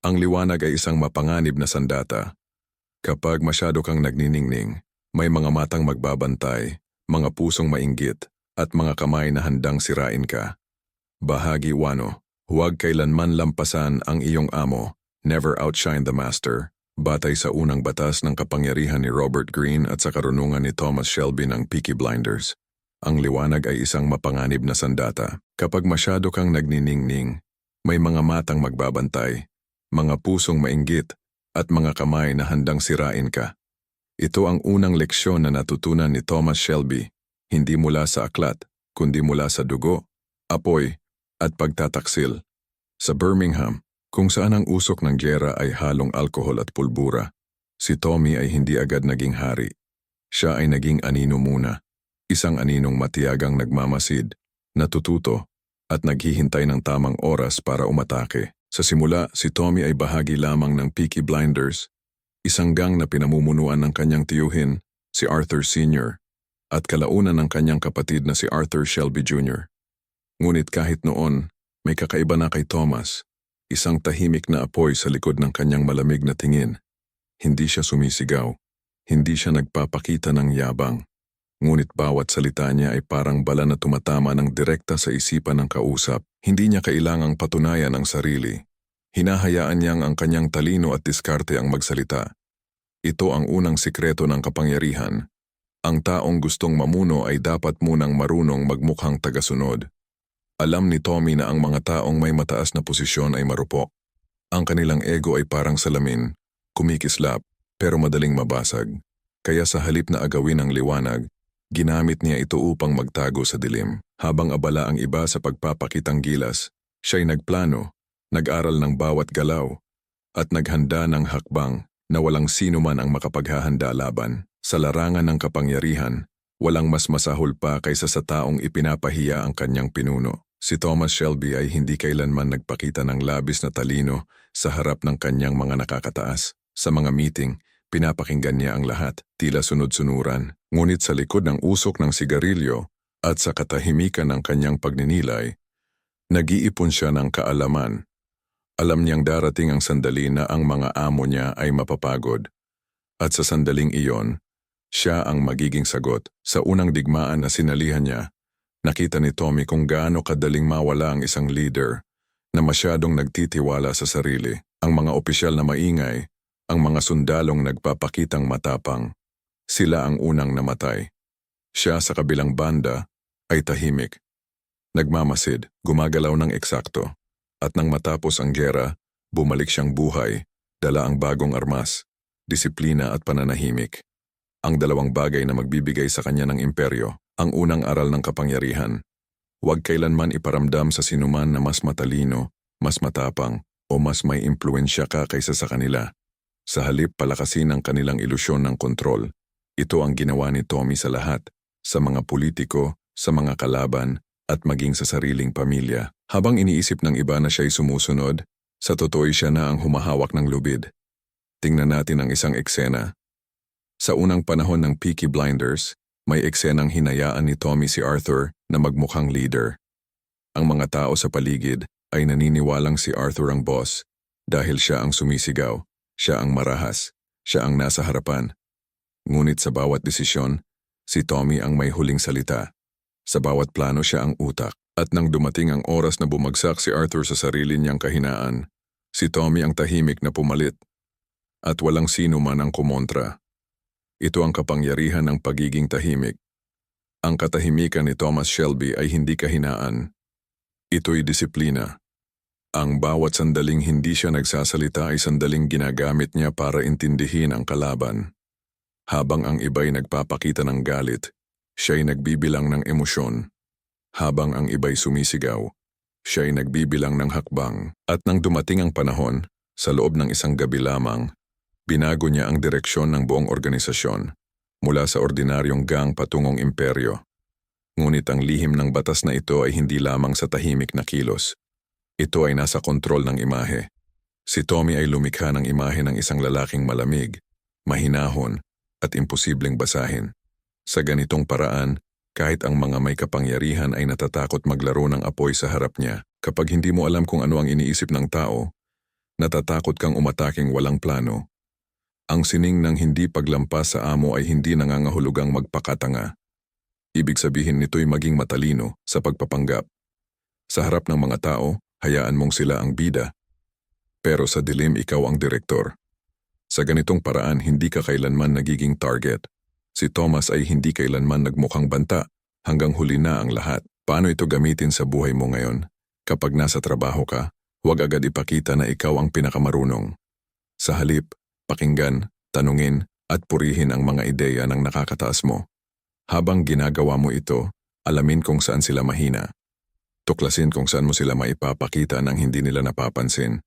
Ang liwanag ay isang mapanganib na sandata. Kapag masyado kang nagniningning, may mga matang magbabantay, mga pusong mainggit, at mga kamay na handang sirain ka. Bahagi 1. Huwag kailanman lampasan ang iyong amo. Never outshine the master. Batay sa unang batas ng kapangyarihan ni Robert Greene at sa karunungan ni Thomas Shelby ng Peaky Blinders. Ang liwanag ay isang mapanganib na sandata. Kapag masyado kang nagniningning, may mga matang magbabantay, mga pusong mainggit, at mga kamay na handang sirain ka. Ito ang unang leksyon na natutunan ni Thomas Shelby, hindi mula sa aklat, kundi mula sa dugo, apoy, at pagtataksil. Sa Birmingham, kung saan ang usok ng giyera ay halong alkohol at pulbura, si Tommy ay hindi agad naging hari. Siya ay naging anino muna, isang aninong matiyagang nagmamasid, natututo, at naghihintay ng tamang oras para umatake. Sa simula, si Tommy ay bahagi lamang ng Peaky Blinders, isang gang na pinamumunuan ng kanyang tiyuhin, si Arthur Sr., at kalaunan ng kanyang kapatid na si Arthur Shelby Jr. Ngunit kahit noon, may kakaiba na kay Thomas, isang tahimik na apoy sa likod ng kanyang malamig na tingin. Hindi siya sumisigaw, hindi siya nagpapakita ng yabang. Ngunit bawat salita niya ay parang bala na tumatama ng direkta sa isipan ng kausap. Hindi niya kailangang patunayan ang sarili. Hinahayaan niyang ang kanyang talino at diskarte ang magsalita. Ito ang unang sikreto ng kapangyarihan. Ang taong gustong mamuno ay dapat munang marunong magmukhang tagasunod. Alam ni Tommy na ang mga taong may mataas na posisyon ay marupok. Ang kanilang ego ay parang salamin, kumikislap, pero madaling mabasag. Kaya sa halip na agawin ang liwanag, ginamit niya ito upang magtago sa dilim. Habang abala ang iba sa pagpapakitang gilas, siya'y nagplano, nag-aral ng bawat galaw, at naghanda ng hakbang na walang sino man ang makapaghahanda laban. Sa larangan ng kapangyarihan, walang mas masahol pa kaysa sa taong ipinapahiya ang kanyang pinuno. Si Thomas Shelby ay hindi kailanman nagpakita ng labis na talino sa harap ng kanyang mga nakakataas. Sa mga meeting, pinapakinggan niya ang lahat, tila sunod-sunuran. Ngunit sa likod ng usok ng sigarilyo at sa katahimikan ng kanyang pagninilay, nag-iipon siya ng kaalaman. Alam niyang darating ang sandali na ang mga amo niya ay mapapagod. At sa sandaling iyon, siya ang magiging sagot. Sa unang digmaan na sinalihan niya, nakita ni Tommy kung gaano kadaling mawala ang isang leader na masyadong nagtitiwala sa sarili. Ang mga opisyal na maingay, ang mga sundalong nagpapakitang matapang, sila ang unang namatay. Siya sa kabilang banda ay tahimik, nagmamasid, gumagalaw ng eksakto, at nang matapos ang giyera, bumalik siyang buhay, dala ang bagong armas, disiplina at pananahimik. Ang dalawang bagay na magbibigay sa kanya ng imperyo, ang unang aral ng kapangyarihan. Huwag kailanman iparamdam sa sinuman na mas matalino, mas matapang, o mas may impluensya ka kaysa sa kanila. Sa halip palakasin ang kanilang ilusyon ng kontrol. Ito ang ginawa ni Tommy sa lahat, sa mga politiko, sa mga kalaban, at maging sa sariling pamilya. Habang iniisip ng iba na siya'y sumusunod, sa totoo'y siya na ang humahawak ng lubid. Tingnan natin ang isang eksena. Sa unang panahon ng Peaky Blinders, may eksenang hinayaan ni Tommy si Arthur na magmukhang leader. Ang mga tao sa paligid ay naniniwalang si Arthur ang boss dahil siya ang sumisigaw, siya ang marahas, siya ang nasa harapan. Ngunit sa bawat desisyon, si Tommy ang may huling salita. Sa bawat plano siya ang utak. At nang dumating ang oras na bumagsak si Arthur sa sarili niyang kahinaan, si Tommy ang tahimik na pumalit. At walang sino man ang kumontra. Ito ang kapangyarihan ng pagiging tahimik. Ang katahimikan ni Thomas Shelby ay hindi kahinaan. Ito'y disiplina. Ang bawat sandaling hindi siya nagsasalita ay sandaling ginagamit niya para intindihin ang kalaban. Habang ang iba'y nagpapakita ng galit, siya'y nagbibilang ng emosyon. Habang ang iba'y sumisigaw, siya'y nagbibilang ng hakbang. At nang dumating ang panahon, sa loob ng isang gabi lamang, binago niya ang direksyon ng buong organisasyon, mula sa ordinaryong gang patungong imperyo. Ngunit ang lihim ng batas na ito ay hindi lamang sa tahimik na kilos. Ito ay nasa kontrol ng imahe. Si Tommy ay lumikha ng imahe ng isang lalaking malamig, mahinahon, at imposibleng basahin. Sa ganitong paraan, kahit ang mga may kapangyarihan ay natatakot maglaro ng apoy sa harap niya. Kapag hindi mo alam kung ano ang iniisip ng tao, Natatakot kang umataking walang plano. Ang sining ng hindi paglampas sa amo ay hindi nangangahulugang magpakatanga. Ibig sabihin nito'y maging matalino sa pagpapanggap. Sa harap ng mga tao, hayaan mong sila ang bida. Pero sa dilim ikaw ang direktor. Sa ganitong paraan hindi ka kailanman nagiging target. Si Thomas ay hindi kailanman nagmukhang banta hanggang huli na ang lahat. Paano ito gamitin sa buhay mo ngayon? Kapag nasa trabaho ka, huwag agad ipakita na ikaw ang pinakamarunong. Sa halip, pakinggan, tanungin, at purihin ang mga ideya ng nakakataas mo. Habang ginagawa mo ito, alamin kung saan sila mahina. Tuklasin kung saan mo sila maipapakita nang hindi nila napapansin.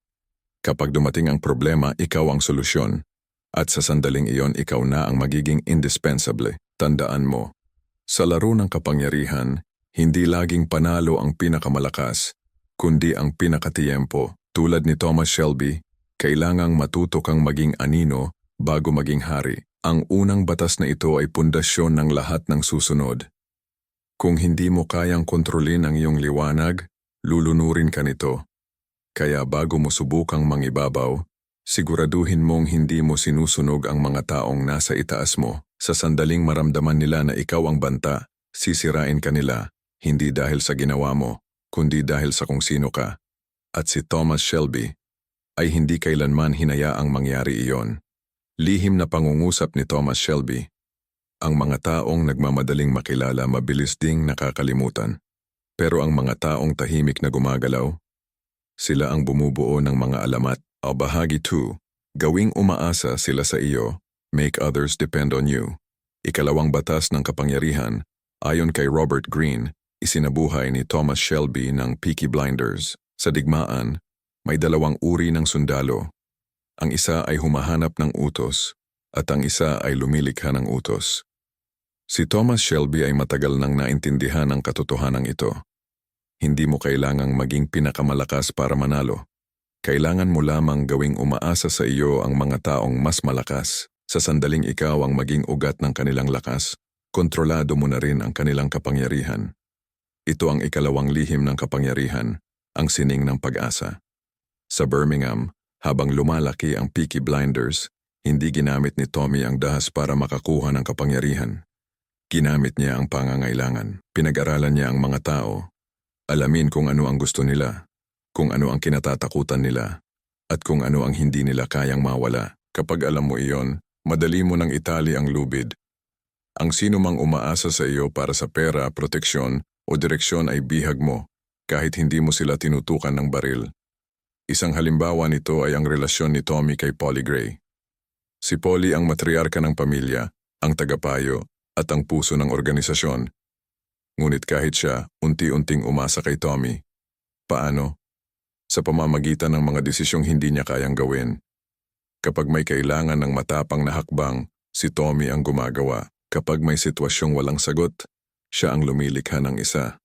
Kapag dumating ang problema, ikaw ang solusyon. At sa sandaling iyon, ikaw na ang magiging indispensable. Tandaan mo, sa laro ng kapangyarihan, hindi laging panalo ang pinakamalakas, kundi ang pinakatiyempo. Tulad ni Thomas Shelby, kailangang matuto kang maging anino bago maging hari. Ang unang batas na ito ay pundasyon ng lahat ng susunod. Kung hindi mo kayang kontrolin ang iyong liwanag, lulunurin ka nito. Kaya bago mo subukang mangibabaw, siguraduhin mong hindi mo sinusunog ang mga taong nasa itaas mo. Sa sandaling maramdaman nila na ikaw ang banta, sisirain ka nila, hindi dahil sa ginawa mo, kundi dahil sa kung sino ka. At si Thomas Shelby ay hindi kailanman hinayaang mangyari iyon. Lihim na pangungusap ni Thomas Shelby. Ang mga taong nagmamadaling makilala mabilis ding nakakalimutan. Pero ang mga taong tahimik na gumagalaw, sila ang bumubuo ng mga alamat. O bahagi 2, gawing umaasa sila sa iyo, make others depend on you. Ikalawang batas ng kapangyarihan, ayon kay Robert Greene, isinabuhay ni Thomas Shelby ng Peaky Blinders. Sa digmaan, may dalawang uri ng sundalo. Ang isa ay humahanap ng utos, at ang isa ay lumilikha ng utos. Si Thomas Shelby ay matagal nang naintindihan ang katotohanan ito. Hindi mo kailangang maging pinakamalakas para manalo. Kailangan mo lamang gawing umaasa sa iyo ang mga taong mas malakas. Sa sandaling ikaw ang maging ugat ng kanilang lakas, kontrolado mo na rin ang kanilang kapangyarihan. Ito ang ikalawang lihim ng kapangyarihan, ang sining ng pag-asa. Sa Birmingham, habang lumalaki ang Peaky Blinders, hindi ginamit ni Tommy ang dahas para makakuha ng kapangyarihan. Ginamit niya ang pangangailangan. Pinag-aralan niya ang mga tao. Alamin kung ano ang gusto nila, kung ano ang kinatatakutan nila, at kung ano ang hindi nila kayang mawala. Kapag alam mo iyon, madali mo nang itali ang lubid. Ang sino mang umaasa sa iyo para sa pera, proteksyon o direksyon ay bihag mo, kahit hindi mo sila tinutukan ng baril. Isang halimbawa nito ay ang relasyon ni Tommy kay Polly Gray. Si Polly ang matriarka ng pamilya, ang tagapayo, at ang puso ng organisasyon. Ngunit kahit siya, unti-unting umasa kay Tommy. Paano? Sa pamamagitan ng mga desisyong hindi niya kayang gawin. Kapag may kailangan ng matapang na hakbang, si Tommy ang gumagawa. Kapag may sitwasyong walang sagot, siya ang lumilikha ng isa.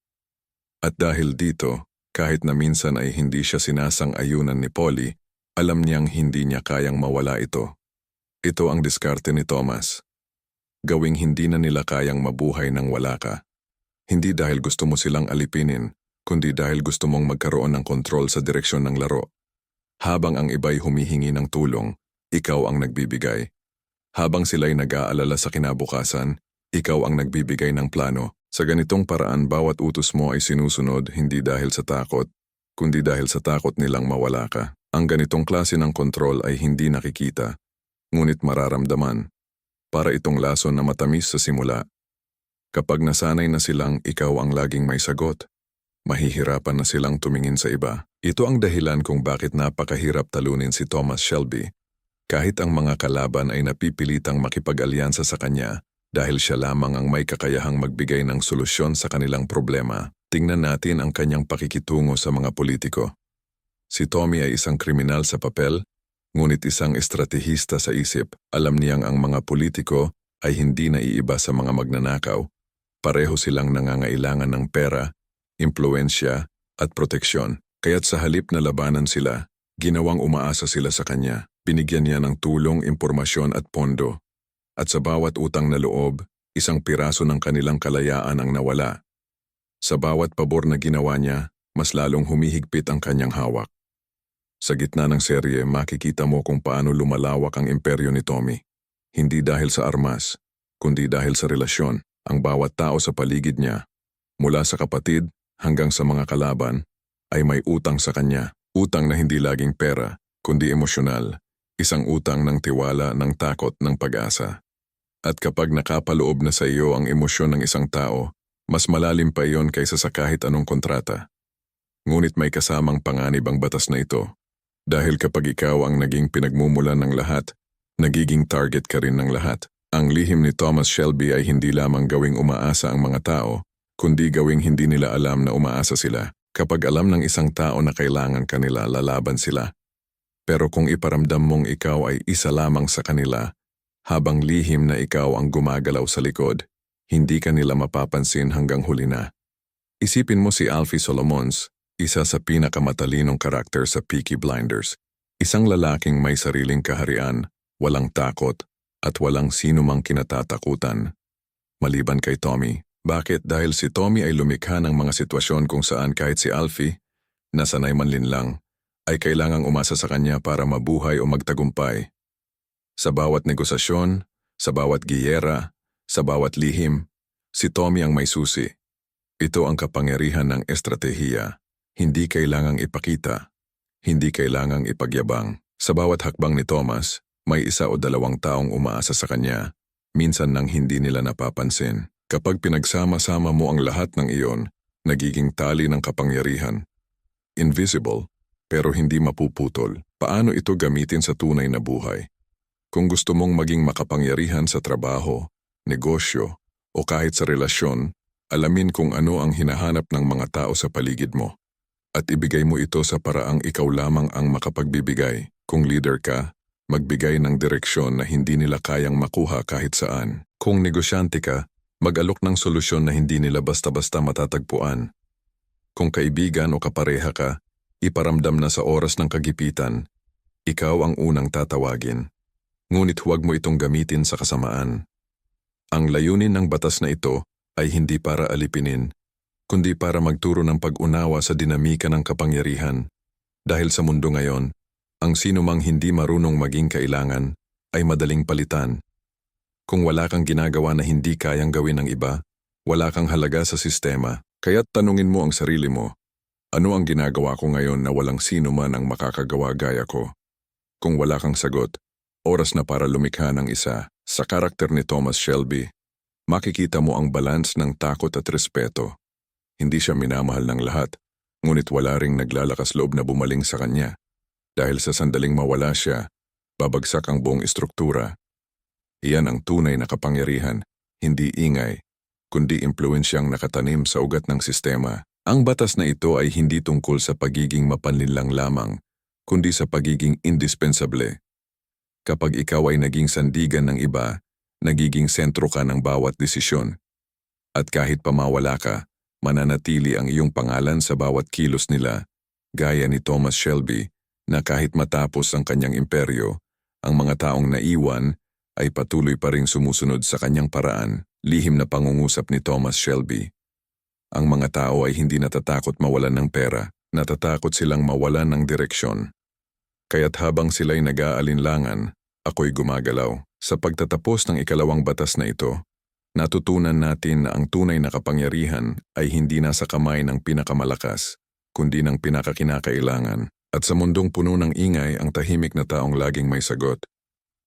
At dahil dito, kahit na minsan ay hindi siya sinasang-ayunan ni Polly, alam niyang hindi niya kayang mawala ito. Ito ang diskarte ni Thomas. Gawing hindi na nila kayang mabuhay nang wala ka. Hindi dahil gusto mo silang alipinin, kundi dahil gusto mong magkaroon ng kontrol sa direksyon ng laro. Habang ang iba'y humihingi ng tulong, ikaw ang nagbibigay. Habang sila'y nag-aalala sa kinabukasan, ikaw ang nagbibigay ng plano. Sa ganitong paraan, bawat utos mo ay sinusunod hindi dahil sa takot, kundi dahil sa takot nilang mawala ka. Ang ganitong klase ng kontrol ay hindi nakikita, ngunit mararamdaman. Para itong lason na matamis sa simula. Kapag nasanay na silang ikaw ang laging may sagot, mahihirapan na silang tumingin sa iba. Ito ang dahilan kung bakit napakahirap talunin si Thomas Shelby. Kahit ang mga kalaban ay napipilitang makipag-alyansa sa kanya, dahil siya lamang ang may kakayahang magbigay ng solusyon sa kanilang problema. Tingnan natin ang kanyang pakikitungo sa mga politiko. Si Tommy ay isang kriminal sa papel, ngunit isang estratehista sa isip. Alam niyang ang mga politiko ay hindi naiiba sa mga magnanakaw. Pareho silang nangangailangan ng pera, impluensya at proteksyon. Kaya't sa halip na labanan sila, ginawang umaasa sila sa kanya. Binigyan niya ng tulong, impormasyon at pondo. At sa bawat utang na loob, isang piraso ng kanilang kalayaan ang nawala. Sa bawat pabor na ginawa niya, mas lalong humihigpit ang kanyang hawak. Sa gitna ng serye, makikita mo kung paano lumalawak ang imperyo ni Tommy. Hindi dahil sa armas, kundi dahil sa relasyon. Ang bawat tao sa paligid niya, mula sa kapatid hanggang sa mga kalaban, ay may utang sa kanya. Utang na hindi laging pera, kundi emosyonal. Isang utang ng tiwala, ng takot, ng pag-asa. At kapag nakapaloob na sa iyo ang emosyon ng isang tao, mas malalim pa iyon kaysa sa kahit anong kontrata. Ngunit may kasamang panganib ang batas na ito. Dahil kapag ikaw ang naging pinagmumulan ng lahat, nagiging target ka rin ng lahat. Ang lihim ni Thomas Shelby ay hindi lamang gawing umaasa ang mga tao, kundi gawing hindi nila alam na umaasa sila. Kapag alam ng isang tao na kailangan kanila, lalaban sila. Pero kung iparamdam mong ikaw ay isa lamang sa kanila, habang lihim na ikaw ang gumagalaw sa likod, hindi ka nila mapapansin hanggang huli na. Isipin mo si Alfie Solomons, isa sa pinakamatalinong karakter sa Peaky Blinders. Isang lalaking may sariling kaharian, walang takot, at walang sino mang kinatatakutan. Maliban kay Tommy. Bakit? Dahil si Tommy ay lumikha ng mga sitwasyon kung saan kahit si Alfie, na sanay manlinlang, ay kailangang umasa sa kanya para mabuhay o magtagumpay. Sa bawat negosasyon, sa bawat giyera, sa bawat lihim, si Tommy ang may susi. Ito ang kapangyarihan ng estratehiya. Hindi kailangang ipakita, hindi kailangang ipagyabang. Sa bawat hakbang ni Thomas, may isa o dalawang taong umaasa sa kanya, minsan nang hindi nila napapansin. Kapag pinagsama-sama mo ang lahat ng iyon, nagiging tali ng kapangyarihan. Invisible, pero hindi mapuputol. Paano ito gamitin sa tunay na buhay? Kung gusto mong maging makapangyarihan sa trabaho, negosyo, o kahit sa relasyon, alamin kung ano ang hinahanap ng mga tao sa paligid mo. At ibigay mo ito sa paraang ikaw lamang ang makapagbibigay. Kung leader ka, magbigay ng direksyon na hindi nila kayang makuha kahit saan. Kung negosyante ka, mag-alok ng solusyon na hindi nila basta-basta matatagpuan. Kung kaibigan o kapareha ka, iparamdam na sa oras ng kagipitan, ikaw ang unang tatawagin. Ngunit huwag mo itong gamitin sa kasamaan. Ang layunin ng batas na ito ay hindi para alipinin, kundi para magturo ng pag-unawa sa dinamika ng kapangyarihan. Dahil sa mundo ngayon, ang sino mang hindi marunong maging kailangan ay madaling palitan. Kung wala kang ginagawa na hindi kayang gawin ng iba, wala kang halaga sa sistema. Kaya't tanungin mo ang sarili mo, ano ang ginagawa ko ngayon na walang sino man ang makakagawa gaya ko? Kung wala kang sagot, oras na para lumikha ng isa. Sa karakter ni Thomas Shelby, makikita mo ang balance ng takot at respeto. Hindi siya minamahal ng lahat, ngunit wala ring naglalakas loob na bumaling sa kanya. Dahil sa sandaling mawala siya, babagsak ang buong istruktura. Iyan ang tunay na kapangyarihan, hindi ingay, kundi impluensyang nakatanim sa ugat ng sistema. Ang batas na ito ay hindi tungkol sa pagiging mapanlinlang lamang, kundi sa pagiging indispensable. Kapag ikaw ay naging sandigan ng iba, nagiging sentro ka ng bawat desisyon. At kahit pamawala ka, mananatili ang iyong pangalan sa bawat kilos nila, gaya ni Thomas Shelby, na kahit matapos ang kanyang imperyo, ang mga taong naiwan ay patuloy pa ring sumusunod sa kanyang paraan. Lihim na pangungusap ni Thomas Shelby. Ang mga tao ay hindi natatakot mawalan ng pera, natatakot silang mawalan ng direksyon. Kaya't habang sila'y nag-aalinlangan, ako'y gumagalaw. Sa pagtatapos ng ikalawang batas na ito, natutunan natin na ang tunay na kapangyarihan ay hindi nasa kamay ng pinakamalakas, kundi ng pinakakinakailangan. At sa mundong puno ng ingay, ang tahimik na taong laging may sagot.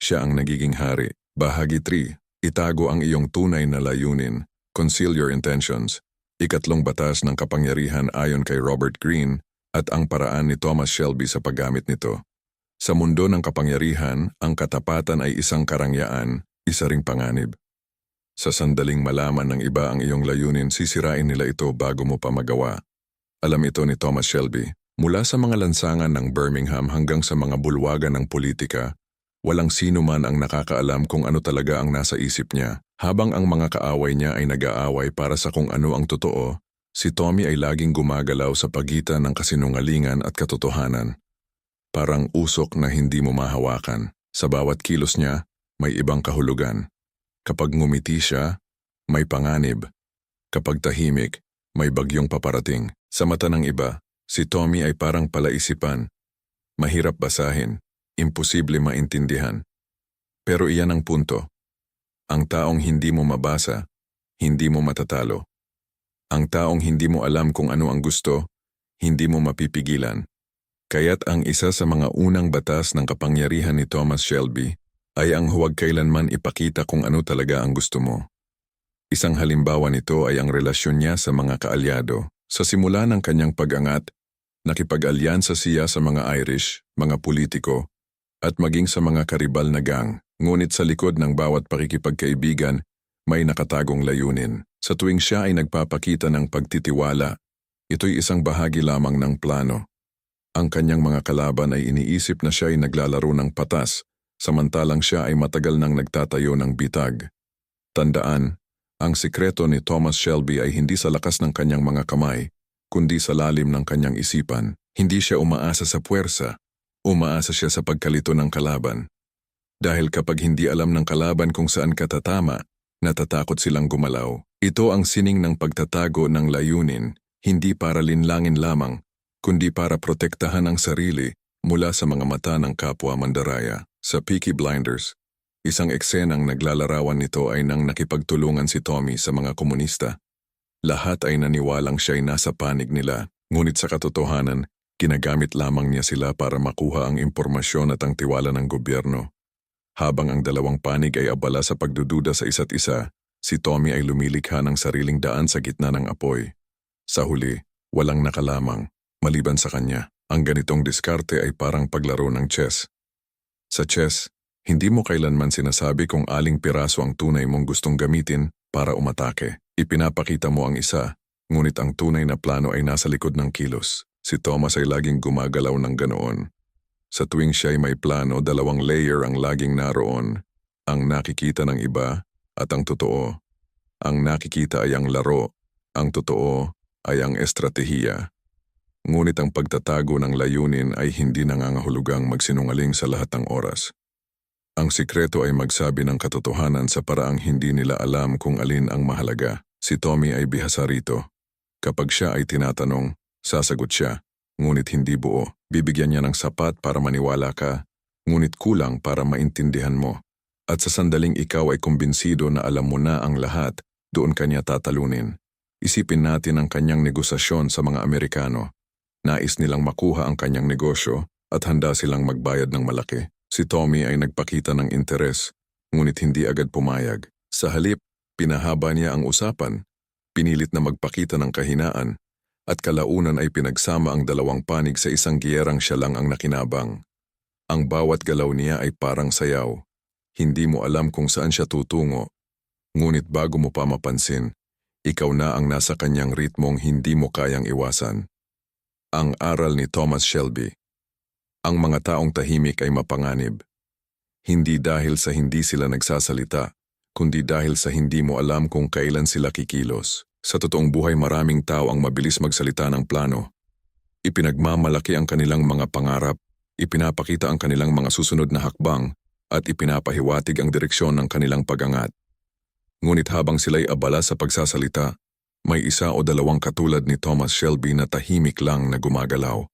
Siya ang nagiging hari. Bahagi 3. Itago ang iyong tunay na layunin. Conceal your intentions. Ikatlong batas ng kapangyarihan ayon kay Robert Greene at ang paraan ni Thomas Shelby sa paggamit nito. Sa mundo ng kapangyarihan, ang katapatan ay isang karangyaan, isa ring panganib. Sa sandaling malaman ng iba ang iyong layunin, sisirain nila ito bago mo pa magawa. Alam ito ni Thomas Shelby. Mula sa mga lansangan ng Birmingham hanggang sa mga bulwagan ng politika, walang sino man ang nakakaalam kung ano talaga ang nasa isip niya. Habang ang mga kaaway niya ay nag-aaway para sa kung ano ang totoo, si Tommy ay laging gumagalaw sa pagitan ng kasinungalingan at katotohanan. Parang usok na hindi mo mahawakan. Sa bawat kilos niya, may ibang kahulugan. Kapag ngumiti siya, may panganib. Kapag tahimik, may bagyong paparating. Sa mata ng iba, si Tommy ay parang palaisipan. Mahirap basahin, imposible maintindihan. Pero iyan ang punto. Ang taong hindi mo mabasa, hindi mo matatalo. Ang taong hindi mo alam kung ano ang gusto, hindi mo mapipigilan. Kaya't ang isa sa mga unang batas ng kapangyarihan ni Thomas Shelby ay ang huwag kailanman ipakita kung ano talaga ang gusto mo. Isang halimbawa nito ay ang relasyon niya sa mga kaalyado. Sa simula ng kanyang pag-angat, nakipag-alyansa siya sa mga Irish, mga politiko, at maging sa mga karibal na gang. Ngunit sa likod ng bawat pakikipagkaibigan, may nakatagong layunin. Sa tuwing siya ay nagpapakita ng pagtitiwala, ito'y isang bahagi lamang ng plano. Ang kanyang mga kalaban ay iniisip na siya ay naglalaro ng patas, samantalang siya ay matagal nang nagtatayo ng bitag. Tandaan, ang sikreto ni Thomas Shelby ay hindi sa lakas ng kanyang mga kamay, kundi sa lalim ng kanyang isipan. Hindi siya umaasa sa puwersa, umaasa siya sa pagkalito ng kalaban. Dahil kapag hindi alam ng kalaban kung saan ka tatama, natatakot silang gumalaw. Ito ang sining ng pagtatago ng layunin, hindi para linlangin lamang, kundi para protektahan ang sarili mula sa mga mata ng kapwa mandaraya. Sa Peaky Blinders, isang eksenang naglalarawan nito ay nang nakipagtulungan si Tommy sa mga komunista. Lahat ay naniwalang siya'y nasa panig nila, ngunit sa katotohanan, ginagamit lamang niya sila para makuha ang impormasyon at ang tiwala ng gobyerno. Habang ang dalawang panig ay abala sa pagdududa sa isa't isa, si Tommy ay lumilikha ng sariling daan sa gitna ng apoy. Sa huli, walang nakalamang, maliban sa kanya. Ang ganitong diskarte ay parang paglaro ng chess. Sa chess, hindi mo kailanman sinasabi kung aling piraso ang tunay mong gustong gamitin para umatake. Ipinapakita mo ang isa, ngunit ang tunay na plano ay nasa likod ng kilos. Si Thomas ay laging gumagalaw ng ganoon. Sa tuwing siya ay may plano, dalawang layer ang laging naroon. Ang nakikita ng iba at ang totoo. Ang nakikita ay ang laro, ang totoo ay ang estratehiya. Ngunit ang pagtatago ng layunin ay hindi nangangahulugang magsinungaling sa lahat ng oras. Ang sikreto ay magsabi ng katotohanan sa paraang hindi nila alam kung alin ang mahalaga. Si Tommy ay bihasa rito. Kapag siya ay tinatanong, sasagot siya, ngunit hindi buo. Bibigyan niya ng sapat para maniwala ka, ngunit kulang para maintindihan mo. At sa sandaling ikaw ay kumbinsido na alam mo na ang lahat, doon kanya tatalunin. Isipin natin ang kanyang negosasyon sa mga Amerikano. Nais nilang makuha ang kanyang negosyo at handa silang magbayad ng malaki. Si Tommy ay nagpakita ng interes, ngunit hindi agad pumayag. Sa halip, pinahaba niya ang usapan, pinilit na magpakita ng kahinaan, at kalaunan ay pinagsama ang dalawang panig sa isang giyerang siya lang ang nakinabang. Ang bawat galaw niya ay parang sayaw. Hindi mo alam kung saan siya tutungo. Ngunit bago mo pa mapansin, ikaw na ang nasa kanyang ritmong hindi mo kayang iwasan. Ang aral ni Thomas Shelby. Ang mga taong tahimik ay mapanganib. Hindi dahil sa hindi sila nagsasalita, kundi dahil sa hindi mo alam kung kailan sila kikilos. Sa totoong buhay maraming tao ang mabilis magsalita ng plano. Ipinagmamalaki ang kanilang mga pangarap, ipinapakita ang kanilang mga susunod na hakbang, at ipinapahiwatig ang direksyon ng kanilang pag-angat. Ngunit habang sila'y abala sa pagsasalita, may isa o dalawang katulad ni Thomas Shelby na tahimik lang na gumagalaw.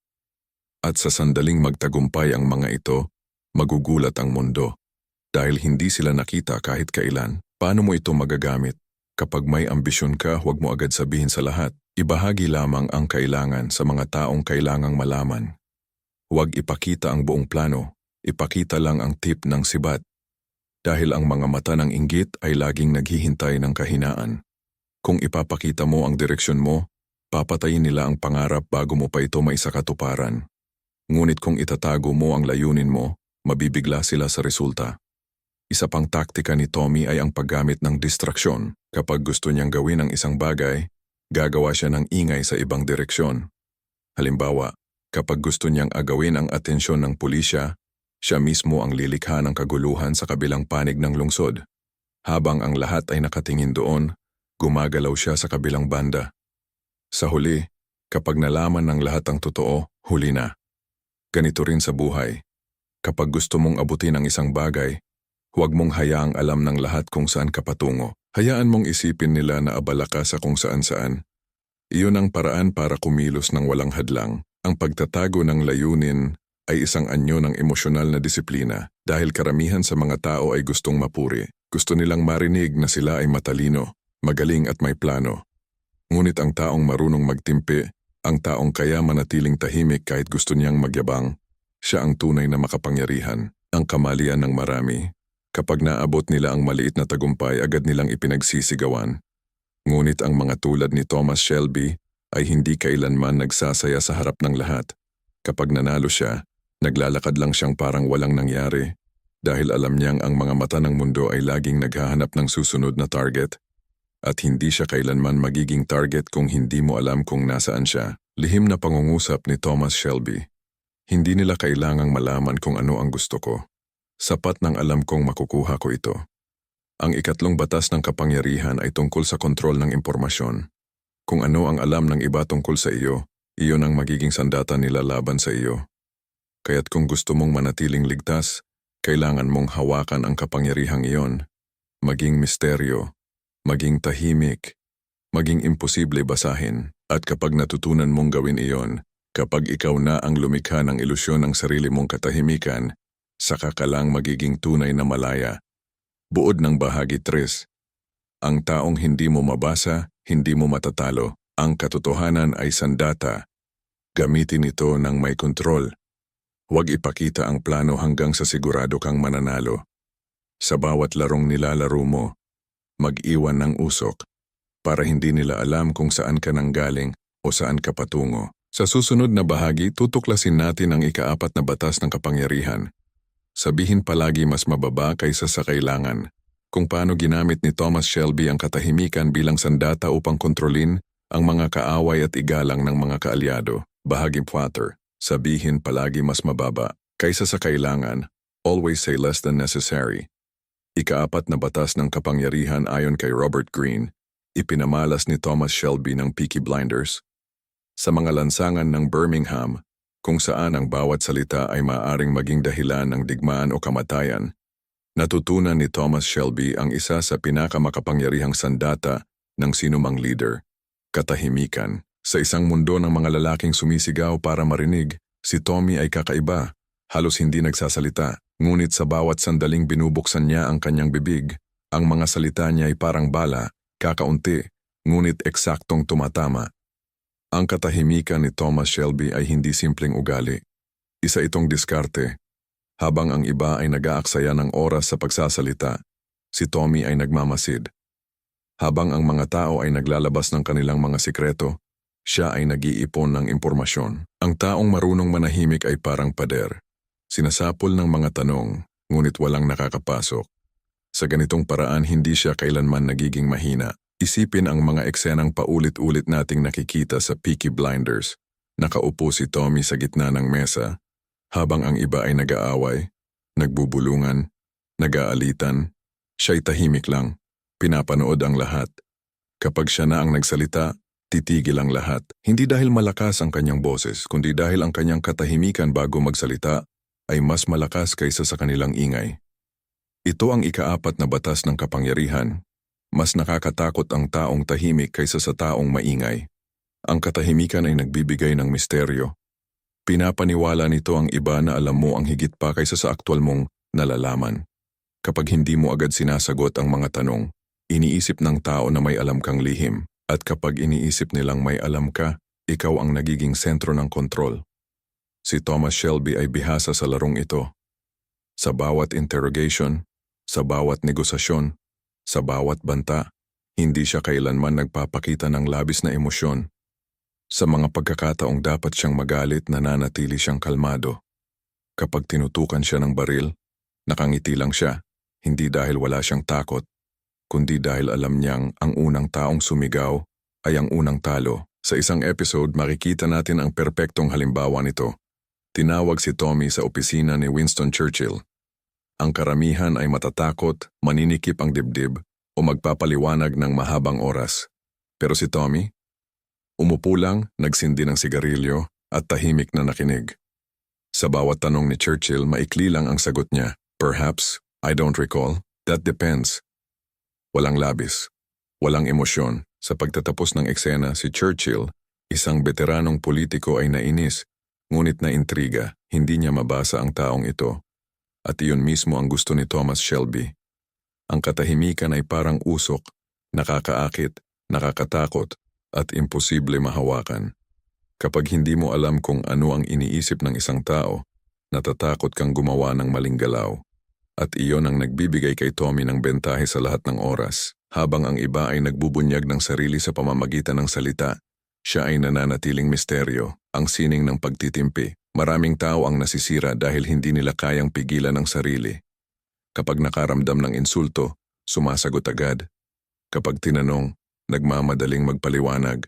At sa sandaling magtagumpay ang mga ito, magugulat ang mundo. Dahil hindi sila nakita kahit kailan. Paano mo ito magagamit? Kapag may ambisyon ka, huwag mo agad sabihin sa lahat. Ibahagi lamang ang kailangan sa mga taong kailangang malaman. Huwag ipakita ang buong plano, ipakita lang ang tip ng sibat. Dahil ang mga mata ng inggit ay laging naghihintay ng kahinaan. Kung ipapakita mo ang direksyon mo, papatayin nila ang pangarap bago mo pa ito maisakatuparan. Ngunit kung itatago mo ang layunin mo, mabibigla sila sa resulta. Isa pang taktika ni Tommy ay ang paggamit ng distraksyon. Kapag gusto niyang gawin ang isang bagay, gagawa siya ng ingay sa ibang direksyon. Halimbawa, kapag gusto niyang agawin ang atensyon ng pulisya, siya mismo ang lilikha ng kaguluhan sa kabilang panig ng lungsod. Habang ang lahat ay nakatingin doon, gumagalaw siya sa kabilang banda. Sa huli, kapag nalaman ng lahat ang totoo, huli na. Ganito rin sa buhay. Kapag gusto mong abutin ang isang bagay, huwag mong hayaang alam ng lahat kung saan ka patungo. Hayaan mong isipin nila na abala ka sa kung saan-saan. Iyon ang paraan para kumilos ng walang hadlang. Ang pagtatago ng layunin ay isang anyo ng emosyonal na disiplina dahil karamihan sa mga tao ay gustong mapuri. Gusto nilang marinig na sila ay matalino, magaling at may plano. Ngunit ang taong marunong magtimpi, ang taong kaya manatiling tahimik kahit gusto niyang magyabang, siya ang tunay na makapangyarihan. Ang kamalian ng marami. Kapag naabot nila ang maliit na tagumpay, agad nilang ipinagsisigawan. Ngunit ang mga tulad ni Thomas Shelby ay hindi kailanman nagsasaya sa harap ng lahat. Kapag nanalo siya, naglalakad lang siyang parang walang nangyari dahil alam niyang ang mga mata ng mundo ay laging naghahanap ng susunod na target at hindi siya kailanman magiging target kung hindi mo alam kung nasaan siya. Lihim na pangungusap ni Thomas Shelby. Hindi nila kailangang malaman kung ano ang gusto ko. Sapat ng alam kong makukuha ko ito. Ang ikatlong batas ng kapangyarihan ay tungkol sa kontrol ng impormasyon. Kung ano ang alam ng iba tungkol sa iyo, iyon ang magiging sandata nila laban sa iyo. Kaya't kung gusto mong manatiling ligtas, kailangan mong hawakan ang kapangyarihang iyon. Maging misteryo, maging tahimik, maging imposible basahin. At kapag natutunan mong gawin iyon, kapag ikaw na ang lumikha ng ilusyon ng sarili mong katahimikan, saka ka lang magiging tunay na malaya. Buod ng bahagi 3. Ang taong hindi mo mabasa, hindi mo matatalo. Ang katotohanan ay sandata. Gamitin ito ng may kontrol. Huwag ipakita ang plano hanggang sa sigurado kang mananalo. Sa bawat larong nilalaro mo, mag-iwan ng usok para hindi nila alam kung saan ka nanggaling o saan ka patungo. Sa susunod na bahagi, tutuklasin natin ang ika-4 na batas ng kapangyarihan. Sabihin palagi mas mababa kaysa sa kailangan. Kung paano ginamit ni Thomas Shelby ang katahimikan bilang sandata upang kontrolin ang mga kaaway at igalang ng mga kaalyado. Bahagi 4. Sabihin palagi mas mababa kaysa sa kailangan. Always say less than necessary. Ika-4 na batas ng kapangyarihan ayon kay Robert Greene. Ipinamalas ni Thomas Shelby ng Peaky Blinders sa mga lansangan ng Birmingham, kung saan ang bawat salita ay maaaring maging dahilan ng digmaan o kamatayan. Natutunan ni Thomas Shelby ang isa sa pinakamakapangyarihang sandata ng sinumang leader, katahimikan. Sa isang mundo ng mga lalaking sumisigaw para marinig, si Tommy ay kakaiba, halos hindi nagsasalita. Ngunit sa bawat sandaling binubuksan niya ang kanyang bibig, ang mga salita niya ay parang bala, kakaunti, ngunit eksaktong tumatama. Ang katahimikan ni Thomas Shelby ay hindi simpleng ugali. Isa itong diskarte. Habang ang iba ay nag-aaksaya ng oras sa pagsasalita, si Tommy ay nagmamasid. Habang ang mga tao ay naglalabas ng kanilang mga sikreto, siya ay nag-iipon ng impormasyon. Ang taong marunong manahimik ay parang pader. Sinasapol ng mga tanong, ngunit walang nakakapasok. Sa ganitong paraan hindi siya kailanman nagiging mahina. Isipin ang mga eksenang paulit-ulit nating nakikita sa Peaky Blinders. Nakaupo si Tommy sa gitna ng mesa, habang ang iba ay nag-aaway, nagbubulungan, nag-aalitan. Siya'y tahimik lang, pinapanood ang lahat. Kapag siya na ang nagsalita, titigil ang lahat. Hindi dahil malakas ang kanyang boses, kundi dahil ang kanyang katahimikan bago magsalita ay mas malakas kaysa sa kanilang ingay. Ito ang ika-4 na batas ng kapangyarihan. Mas nakakatakot ang taong tahimik kaysa sa taong maingay. Ang katahimikan ay nagbibigay ng misteryo. Pinapaniwala nito ang iba na alam mo ang higit pa kaysa sa aktwal mong nalalaman. Kapag hindi mo agad sinasagot ang mga tanong, iniisip ng tao na may alam kang lihim. At kapag iniisip nilang may alam ka, ikaw ang nagiging sentro ng kontrol. Si Thomas Shelby ay bihasa sa larong ito. Sa bawat interrogation, sa bawat negosasyon, sa bawat banta, hindi siya kailanman nagpapakita ng labis na emosyon. Sa mga pagkakataong dapat siyang magalit, nananatili siyang kalmado. Kapag tinutukan siya ng baril, nakangiti lang siya, hindi dahil wala siyang takot, kundi dahil alam niyang ang unang taong sumigaw ay ang unang talo. Sa isang episode, makikita natin ang perpektong halimbawa nito. Tinawag si Tommy sa opisina ni Winston Churchill. Ang karamihan ay matatakot, maninikip ang dibdib, o magpapaliwanag ng mahabang oras. Pero si Tommy, umupo lang, nagsindi ng sigarilyo, at tahimik na nakinig. Sa bawat tanong ni Churchill, maikli lang ang sagot niya. Perhaps, I don't recall, that depends. Walang labis, walang emosyon. Sa pagtatapos ng eksena, si Churchill, isang veteranong politiko ay nainis, ngunit na intriga. Hindi niya mabasa ang taong ito. At iyon mismo ang gusto ni Thomas Shelby. Ang katahimikan ay parang usok, nakakaakit, nakakatakot, at imposible mahawakan. Kapag hindi mo alam kung ano ang iniisip ng isang tao, natatakot kang gumawa ng maling galaw. At iyon ang nagbibigay kay Tommy ng bentahe sa lahat ng oras. Habang ang iba ay nagbubunyag ng sarili sa pamamagitan ng salita, siya ay nananatiling misteryo, ang sining ng pagtitimpi. Maraming tao ang nasisira dahil hindi nila kayang pigilan ang sarili. Kapag nakaramdam ng insulto, sumasagot agad. Kapag tinanong, nagmamadaling magpaliwanag.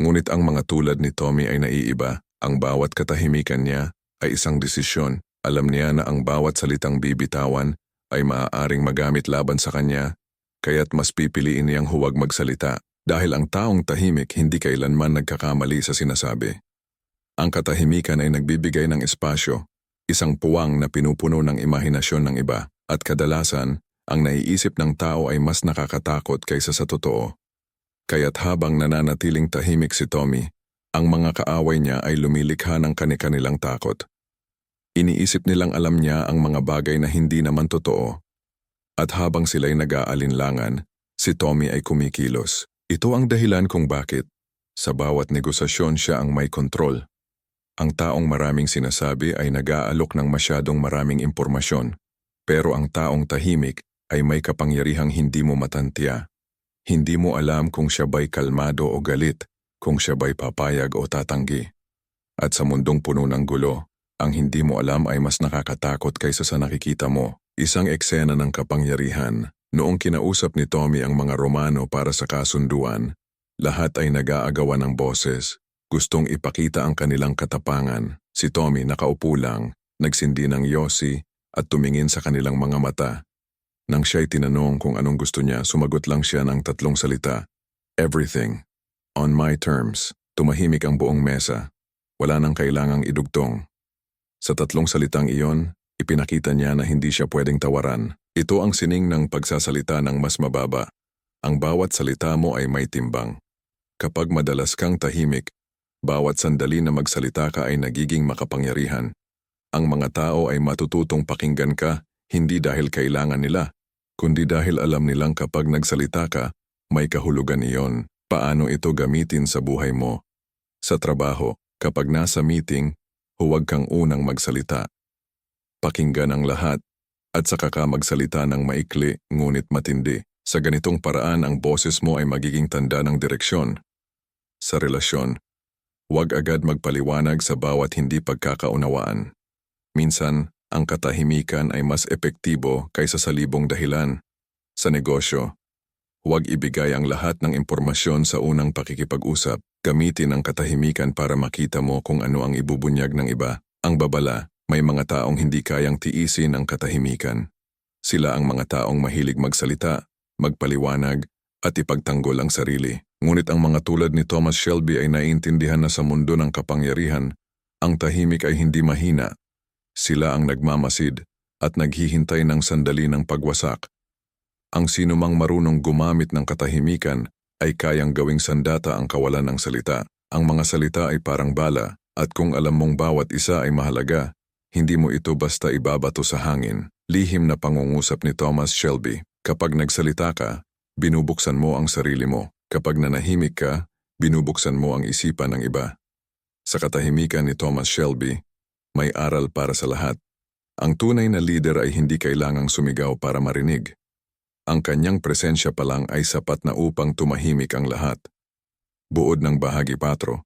Ngunit ang mga tulad ni Tommy ay naiiba. Ang bawat katahimikan niya ay isang desisyon. Alam niya na ang bawat salitang bibitawan ay maaaring magamit laban sa kanya, kaya't mas pipiliin niyang huwag magsalita dahil ang taong tahimik hindi kailanman nagkakamali sa sinasabi. Ang katahimikan ay nagbibigay ng espasyo, isang puwang na pinupuno ng imahinasyon ng iba, at kadalasan, ang naiisip ng tao ay mas nakakatakot kaysa sa totoo. Kaya't habang nananatiling tahimik si Tommy, ang mga kaaway niya ay lumilikha ng kani-kanilang takot. Iniisip nilang alam niya ang mga bagay na hindi naman totoo. At habang sila'y nag-aalinlangan, si Tommy ay kumikilos. Ito ang dahilan kung bakit. Sa bawat negosasyon siya ang may kontrol. Ang taong maraming sinasabi ay nag-aalok ng masyadong maraming impormasyon. Pero ang taong tahimik ay may kapangyarihang hindi mo matantiya. Hindi mo alam kung siya ba'y kalmado o galit, kung siya ba'y papayag o tatanggi. At sa mundong puno ng gulo, ang hindi mo alam ay mas nakakatakot kaysa sa nakikita mo. Isang eksena ng kapangyarihan. Noong kinausap ni Tommy ang mga Romano para sa kasunduan, lahat ay nag-aagawan ng boses. Gustong ipakita ang kanilang katapangan. Si Tommy nakaupo lang, nagsindi ng yosi at tumingin sa kanilang mga mata. Nang siya'y tinanong kung anong gusto niya, sumagot lang siya ng 3 salita. Everything. On my terms. Tumahimik ang buong mesa. Wala nang kailangang idugtong. Sa 3 salitang iyon, ipinakita niya na hindi siya pwedeng tawaran. Ito ang sining ng pagsasalita ng mas mababa. Ang bawat salita mo ay may timbang. Kapag madalas kang tahimik, bawat sandali na magsalita ka ay nagiging makapangyarihan. Ang mga tao ay matututong pakinggan ka, hindi dahil kailangan nila, kundi dahil alam nilang kapag nagsalita ka, may kahulugan iyon. Paano ito gamitin sa buhay mo? Sa trabaho, kapag nasa meeting, huwag kang unang magsalita. Pakinggan ang lahat, at saka ka magsalita ng maikli ngunit matindi. Sa ganitong paraan ang boses mo ay magiging tanda ng direksyon. Sa relasyon, huwag agad magpaliwanag sa bawat hindi pagkakaunawaan. Minsan, ang katahimikan ay mas epektibo kaysa sa libong dahilan. Sa negosyo, huwag ibigay ang lahat ng impormasyon sa unang pakikipag-usap. Gamitin ang katahimikan para makita mo kung ano ang ibubunyag ng iba. Ang babala, may mga taong hindi kayang tiisin ang katahimikan. Sila ang mga taong mahilig magsalita, magpaliwanag, at ipagtanggol ang sarili. Ngunit ang mga tulad ni Thomas Shelby ay naiintindihan na sa mundo ng kapangyarihan, ang tahimik ay hindi mahina. Sila ang nagmamasid at naghihintay ng sandali ng pagwasak. Ang sinumang marunong gumamit ng katahimikan ay kayang gawing sandata ang kawalan ng salita. Ang mga salita ay parang bala, at kung alam mong bawat isa ay mahalaga, hindi mo ito basta ibabato sa hangin. Lihim na pangungusap ni Thomas Shelby. Kapag nagsalita ka, binubuksan mo ang sarili mo. Kapag nanahimik ka, binubuksan mo ang isipan ng iba. Sa katahimikan ni Thomas Shelby, may aral para sa lahat. Ang tunay na leader ay hindi kailangang sumigaw para marinig. Ang kanyang presensya pa lang ay sapat na upang tumahimik ang lahat. Buod ng bahagi 4,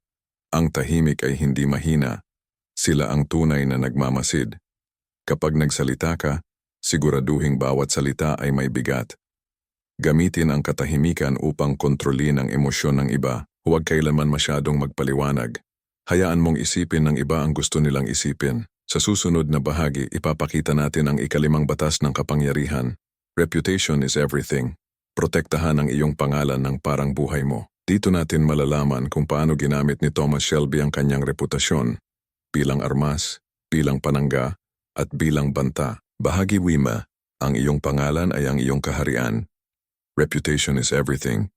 ang tahimik ay hindi mahina. Sila ang tunay na nagmamasid. Kapag nagsalita ka, siguraduhing bawat salita ay may bigat. Gamitin ang katahimikan upang kontrolin ang emosyon ng iba. Huwag kailanman masyadong magpaliwanag. Hayaan mong isipin ng iba ang gusto nilang isipin. Sa susunod na bahagi, ipapakita natin ang 5 batas ng kapangyarihan. Reputation is everything. Protektahan ang iyong pangalan ng parang buhay mo. Dito natin malalaman kung paano ginamit ni Thomas Shelby ang kanyang reputasyon bilang armas, bilang panangga, at bilang banta. Bahagi 5, ang iyong pangalan ay ang iyong kaharian. Reputation is everything.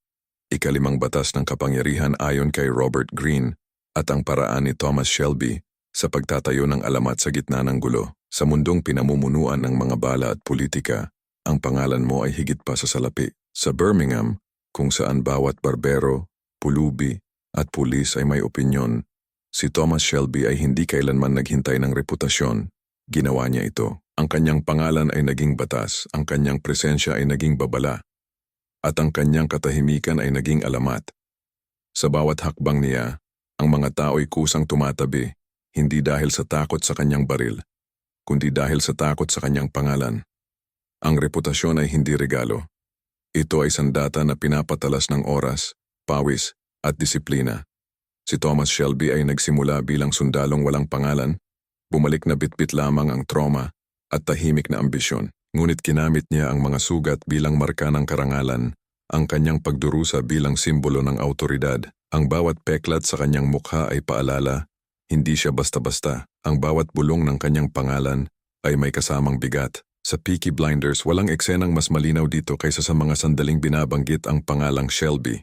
5 batas ng kapangyarihan ayon kay Robert Greene, at ang paraan ni Thomas Shelby sa pagtatayo ng alamat sa gitna ng gulo. Sa mundong pinamumunuan ng mga bala at politika, ang pangalan mo ay higit pa sa salapi. Sa Birmingham, kung saan bawat barbero, pulubi, at pulis ay may opinyon, si Thomas Shelby ay hindi kailanman naghintay ng reputasyon. Ginawa niya ito. Ang kanyang pangalan ay naging batas, ang kanyang presensya ay naging babala, at ang kanyang katahimikan ay naging alamat. Sa bawat hakbang niya, ang mga tao'y kusang tumatabi, hindi dahil sa takot sa kanyang baril, kundi dahil sa takot sa kanyang pangalan. Ang reputasyon ay hindi regalo. Ito ay sandata na pinapatalas ng oras, pawis, at disiplina. Si Thomas Shelby ay nagsimula bilang sundalong walang pangalan, bumalik na bitbit lamang ang trauma at tahimik na ambisyon. Ngunit ginamit niya ang mga sugat bilang marka ng karangalan, ang kanyang pagdurusa bilang simbolo ng awtoridad. Ang bawat peklat sa kanyang mukha ay paalala, hindi siya basta-basta. Ang bawat bulong ng kanyang pangalan ay may kasamang bigat. Sa Peaky Blinders, walang eksenang mas malinaw dito kaysa sa mga sandaling binabanggit ang pangalang Shelby.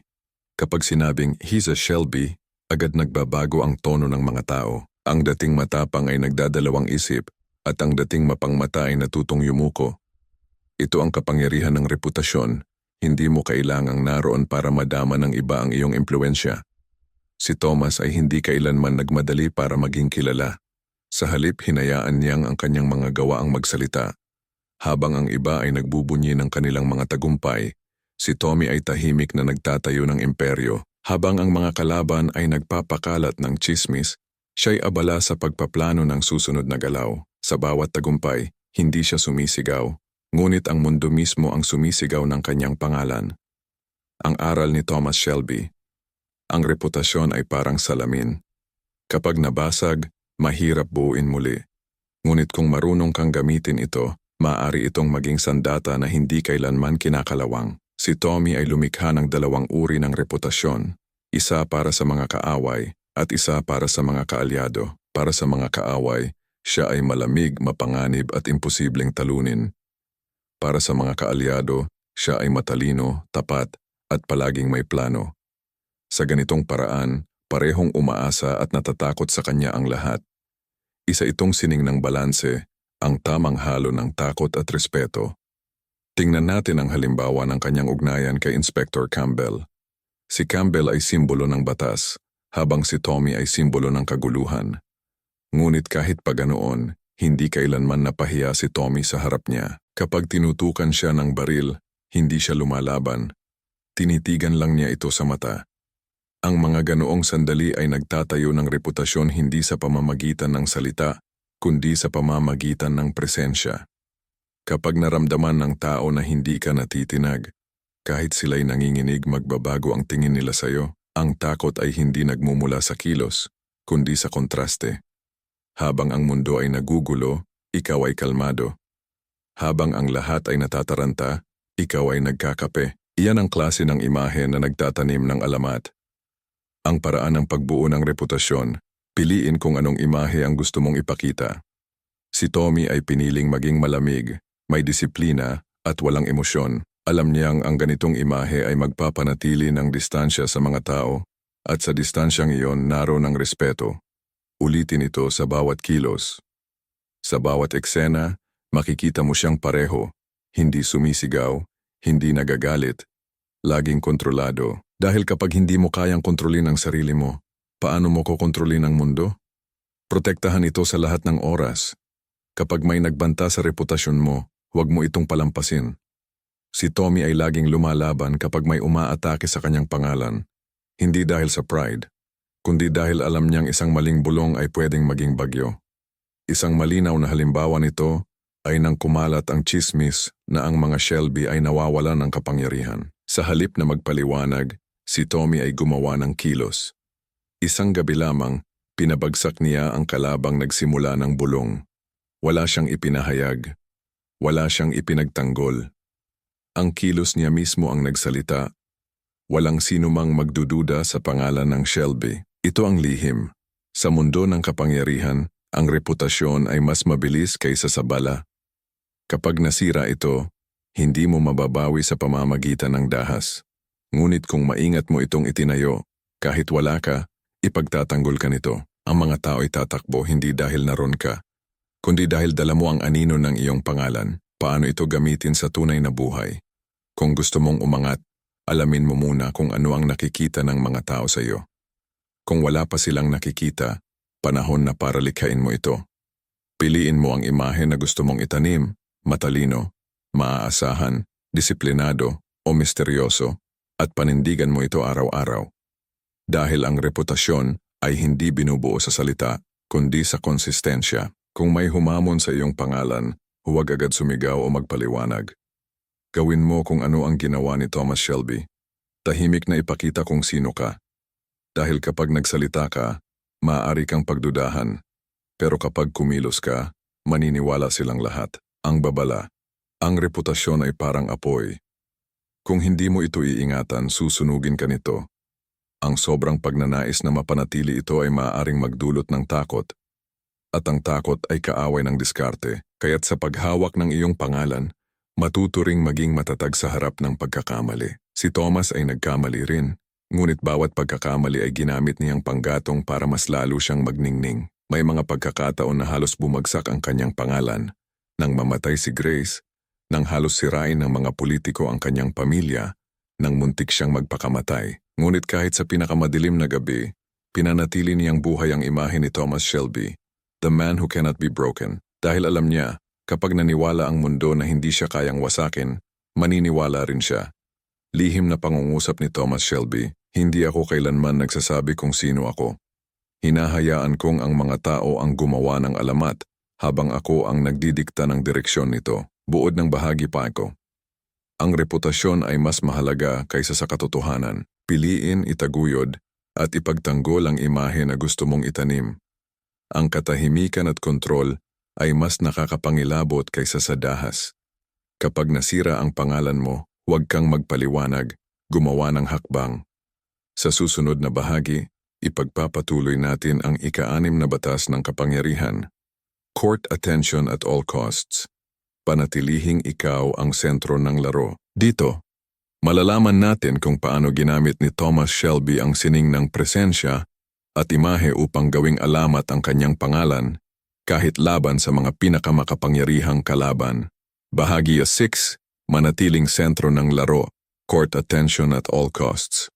Kapag sinabing, "He's a Shelby," agad nagbabago ang tono ng mga tao. Ang dating matapang ay nagdadalawang isip, at ang dating mapangmata ay natutong yumuko. Ito ang kapangyarihan ng reputasyon. Hindi mo kailangang naroon para madama ng iba ang iyong impluensya. Si Thomas ay hindi kailanman nagmadali para maging kilala. Sa halip, hinayaan niyang ang kanyang mga gawa ang magsalita. Habang ang iba ay nagbubunyi ng kanilang mga tagumpay, si Tommy ay tahimik na nagtatayo ng imperyo. Habang ang mga kalaban ay nagpapakalat ng tsismis, siya'y abala sa pagpaplano ng susunod na galaw. Sa bawat tagumpay, hindi siya sumisigaw, ngunit ang mundo mismo ang sumisigaw ng kanyang pangalan. Ang aral ni Thomas Shelby: ang reputasyon ay parang salamin. Kapag nabasag, mahirap buuin muli. Ngunit kung marunong kang gamitin ito, maaari itong maging sandata na hindi kailanman kinakalawang. Si Tommy ay lumikha ng dalawang uri ng reputasyon, isa para sa mga kaaway at isa para sa mga kaalyado. Para sa mga kaaway, siya ay malamig, mapanganib at imposibleng talunin. Para sa mga kaalyado, siya ay matalino, tapat at palaging may plano. Sa ganitong paraan, parehong umaasa at natatakot sa kanya ang lahat. Isa itong sining ng balanse, ang tamang halo ng takot at respeto. Tingnan natin ang halimbawa ng kanyang ugnayan kay Inspector Campbell. Si Campbell ay simbolo ng batas, habang si Tommy ay simbolo ng kaguluhan. Ngunit kahit pa ganoon, hindi kailanman napahiya si Tommy sa harap niya. Kapag tinutukan siya ng baril, hindi siya lumalaban. Tinitigan lang niya ito sa mata. Ang mga ganoong sandali ay nagtatayo ng reputasyon hindi sa pamamagitan ng salita, kundi sa pamamagitan ng presensya. Kapag naramdaman ng tao na hindi ka natitinag, kahit sila'y nanginginig, magbabago ang tingin nila sa'yo. Ang takot ay hindi nagmumula sa kilos, kundi sa kontraste. Habang ang mundo ay nagugulo, ikaw ay kalmado. Habang ang lahat ay natataranta, ikaw ay nagkakape. Iyan ang klase ng imahe na nagtatanim ng alamat. Ang paraan ng pagbuo ng reputasyon, piliin kung anong imahe ang gusto mong ipakita. Si Tommy ay piniling maging malamig, may disiplina at walang emosyon. Alam niyang ang ganitong imahe ay magpapanatili ng distansya sa mga tao, at sa distansyang iyon naroon ang respeto. Ulitin ito sa bawat kilos. Sa bawat eksena, makikita mo siyang pareho, hindi sumisigaw, hindi nagagalit, laging kontrolado. Dahil kapag hindi mo kayang kontrolin ang sarili mo, paano mo kokontrolin ang mundo? Protektahan ito sa lahat ng oras. Kapag may nagbanta sa reputasyon mo, huwag mo itong palampasin. Si Tommy ay laging lumalaban kapag may umaatake sa kanyang pangalan, hindi dahil sa pride, kundi dahil alam niyang isang maling bulong ay pwedeng maging bagyo. Isang malinaw na halimbawa nito ay nang kumalat ang tsismis na ang mga Shelby ay nawawalan ng kapangyarihan. Sa halip na magpaliwanag, si Tommy ay gumawa ng kilos. Isang gabi lamang, pinabagsak niya ang kalabang nagsimula ng bulong. Wala siyang ipinahayag. Wala siyang ipinagtanggol. Ang kilos niya mismo ang nagsalita. Walang sinumang magdududa sa pangalan ng Shelby. Ito ang lihim. Sa mundo ng kapangyarihan, ang reputasyon ay mas mabilis kaysa sa bala. Kapag nasira ito, hindi mo mababawi sa pamamagitan ng dahas. Ngunit kung maingat mo itong itinayo, kahit wala ka, ipagtatanggol ka nito. Ang mga tao ay tatakbo hindi dahil naroon ka, kundi dahil dala mo ang anino ng iyong pangalan. Paano ito gamitin sa tunay na buhay? Kung gusto mong umangat, alamin mo muna kung ano ang nakikita ng mga tao sa iyo. Kung wala pa silang nakikita, panahon na para likhain mo ito. Piliin mo ang imahe na gusto mong itanim, matalino, maaasahan, disiplinado o misteryoso, at panindigan mo ito araw-araw. Dahil ang reputasyon ay hindi binubuo sa salita, kundi sa konsistensya. Kung may humamon sa iyong pangalan, huwag agad sumigaw o magpaliwanag. Gawin mo kung ano ang ginawa ni Thomas Shelby. Tahimik na ipakita kung sino ka. Dahil kapag nagsalita ka, maaari kang pagdudahan. Pero kapag kumilos ka, maniniwala silang lahat. Ang babala. Ang reputasyon ay parang apoy. Kung hindi mo ito iingatan, susunugin ka nito. Ang sobrang pagnanais na mapanatili ito ay maaaring magdulot ng takot. At ang takot ay kaaway ng diskarte, kaya't sa paghawak ng iyong pangalan, matuturing maging matatag sa harap ng pagkakamali. Si Thomas ay nagkamali rin, ngunit bawat pagkakamali ay ginamit niyang panggatong para mas lalo siyang magningning. May mga pagkakataon na halos bumagsak ang kanyang pangalan, nang mamatay si Grace, nang halos sirain ng mga politiko ang kanyang pamilya, nang muntik siyang magpakamatay. Ngunit kahit sa pinakamadilim na gabi, pinanatili niyang buhay ang imahe ni Thomas Shelby, the man who cannot be broken. Dahil alam niya, kapag naniwala ang mundo na hindi siya kayang wasakin, maniniwala rin siya. Lihim na pangungusap ni Thomas Shelby, hindi ako kailanman nagsasabi kung sino ako. Hinahayaan kong ang mga tao ang gumawa ng alamat, habang ako ang nagdidikta ng direksyon nito. Buod ng bahagi pa ako. Ang reputasyon ay mas mahalaga kaysa sa katotohanan. Piliin, itaguyod, at ipagtanggol ang imahe na gusto mong itanim. Ang katahimikan at kontrol ay mas nakakapangilabot kaysa sa dahas. Kapag nasira ang pangalan mo, huwag kang magpaliwanag, gumawa ng hakbang. Sa susunod na bahagi, ipagpapatuloy natin ang ika-6 na batas ng kapangyarihan. Court attention at all costs. Panatilihing ikaw ang sentro ng laro. Dito, malalaman natin kung paano ginamit ni Thomas Shelby ang sining ng presensya at imahe upang gawing alamat ang kanyang pangalan kahit laban sa mga pinakamakapangyarihang kalaban. Bahagi 6, manatiling sentro ng laro, court attention at all costs.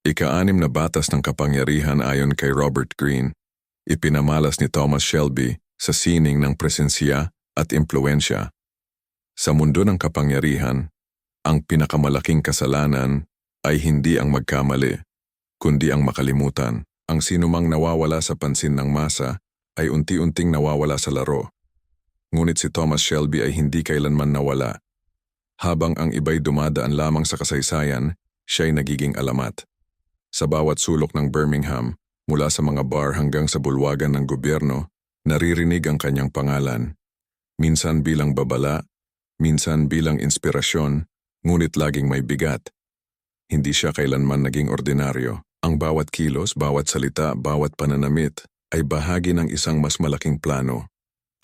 Ika-6 na batas ng kapangyarihan ayon kay Robert Greene, ipinamalas ni Thomas Shelby sa sining ng presensya at impluensya. Sa mundo ng kapangyarihan, ang pinakamalaking kasalanan ay hindi ang magkamali, kundi ang makalimutan. Ang sinumang nawawala sa pansin ng masa ay unti-unting nawawala sa laro. Ngunit si Thomas Shelby ay hindi kailanman nawala. Habang ang iba'y dumadaan lamang sa kasaysayan, siya'y nagiging alamat. Sa bawat sulok ng Birmingham, mula sa mga bar hanggang sa bulwagan ng gobyerno, naririnig ang kanyang pangalan. Minsan bilang babala, minsan bilang inspirasyon, ngunit laging may bigat. Hindi siya kailanman naging ordinaryo. Ang bawat kilos, bawat salita, bawat pananamit ay bahagi ng isang mas malaking plano.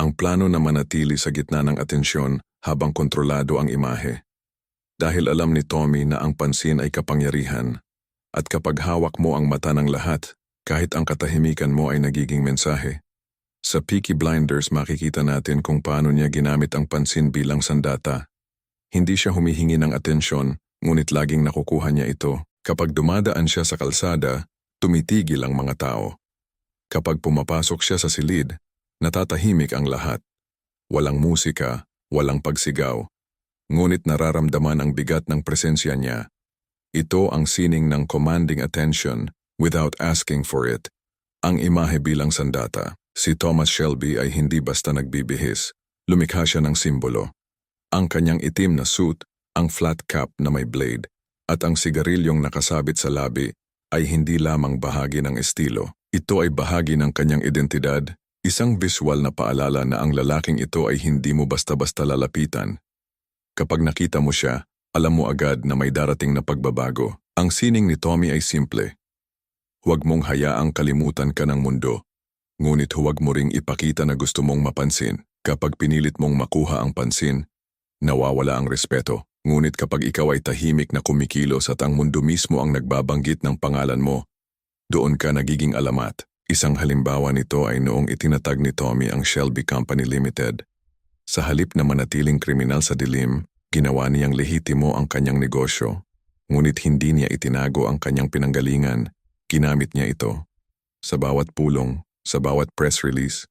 Ang plano na manatili sa gitna ng atensyon habang kontrolado ang imahe. Dahil alam ni Tommy na ang pansin ay kapangyarihan, at kapag hawak mo ang mata ng lahat, kahit ang katahimikan mo ay nagiging mensahe. Sa Peaky Blinders makikita natin kung paano niya ginamit ang pansin bilang sandata. Hindi siya humihingi ng atensyon, ngunit laging nakukuha niya ito. Kapag dumadaan siya sa kalsada, tumitigil ang mga tao. Kapag pumapasok siya sa silid, natatahimik ang lahat. Walang musika, walang pagsigaw. Ngunit nararamdaman ang bigat ng presensya niya. Ito ang sining ng commanding attention without asking for it. Ang imahe bilang sandata. Si Thomas Shelby ay hindi basta nagbibihis. Lumikha siya ng simbolo. Ang kanyang itim na suit, ang flat cap na may blade, at ang sigarilyong nakasabit sa labi ay hindi lamang bahagi ng estilo. Ito ay bahagi ng kanyang identidad, isang visual na paalala na ang lalaking ito ay hindi mo basta-basta lalapitan. Kapag nakita mo siya, alam mo agad na may darating na pagbabago. Ang sining ni Tommy ay simple. Huwag mong hayaang kalimutan ka ng mundo, ngunit huwag mo ring ipakita na gusto mong mapansin. Kapag pinilit mong makuha ang pansin, nawawala ang respeto. Ngunit kapag ikaw ay tahimik na kumikilos at ang mundo mismo ang nagbabanggit ng pangalan mo, doon ka nagiging alamat. Isang halimbawa nito ay noong itinatag ni Tommy ang Shelby Company Limited. Sa halip na manatiling kriminal sa dilim, ginawa niyang lehitimo ang kanyang negosyo. Ngunit hindi niya itinago ang kanyang pinanggalingan, ginamit niya ito. Sa bawat pulong, sa bawat press release,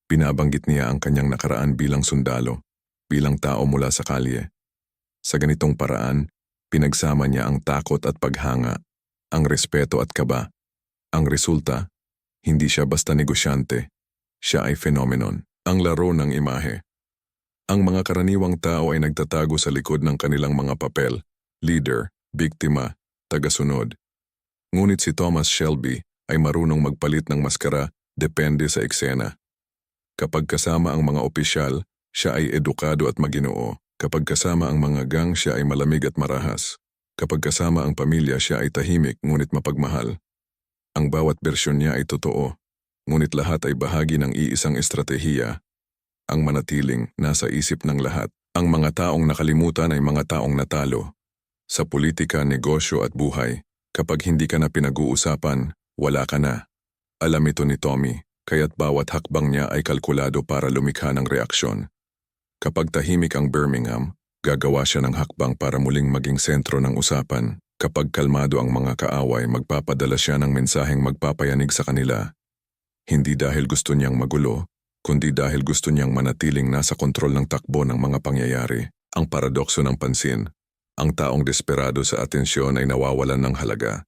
binabanggit niya ang kanyang nakaraan bilang sundalo, bilang tao mula sa kalye. Sa ganitong paraan, pinagsama niya ang takot at paghanga, ang respeto at kaba. Ang resulta, hindi siya basta negosyante, siya ay phenomenon, ang laro ng imahe. Ang mga karaniwang tao ay nagtatago sa likod ng kanilang mga papel, leader, biktima, tagasunod. Ngunit si Thomas Shelby ay marunong magpalit ng maskara depende sa eksena. Kapag kasama ang mga opisyal, siya ay edukado at maginoo. Kapag kasama ang mga gang, siya ay malamig at marahas. Kapag kasama ang pamilya, siya ay tahimik ngunit mapagmahal. Ang bawat bersyon niya ay totoo, ngunit lahat ay bahagi ng iisang estratehiya. Ang manatiling nasa isip ng lahat. Ang mga taong nakalimutan ay mga taong natalo. Sa politika, negosyo at buhay, kapag hindi ka na pinag-uusapan, wala ka na. Alam ito ni Tommy, kaya't bawat hakbang niya ay kalkulado para lumikha ng reaksyon. Kapag tahimik ang Birmingham, gagawa siya ng hakbang para muling maging sentro ng usapan. Kapag kalmado ang mga kaaway, magpapadala siya ng mensaheng magpapayanig sa kanila. Hindi dahil gusto niyang magulo, kundi dahil gusto niyang manatiling nasa kontrol ng takbo ng mga pangyayari. Ang paradokso ng pansin, ang taong desperado sa atensyon ay nawawalan ng halaga.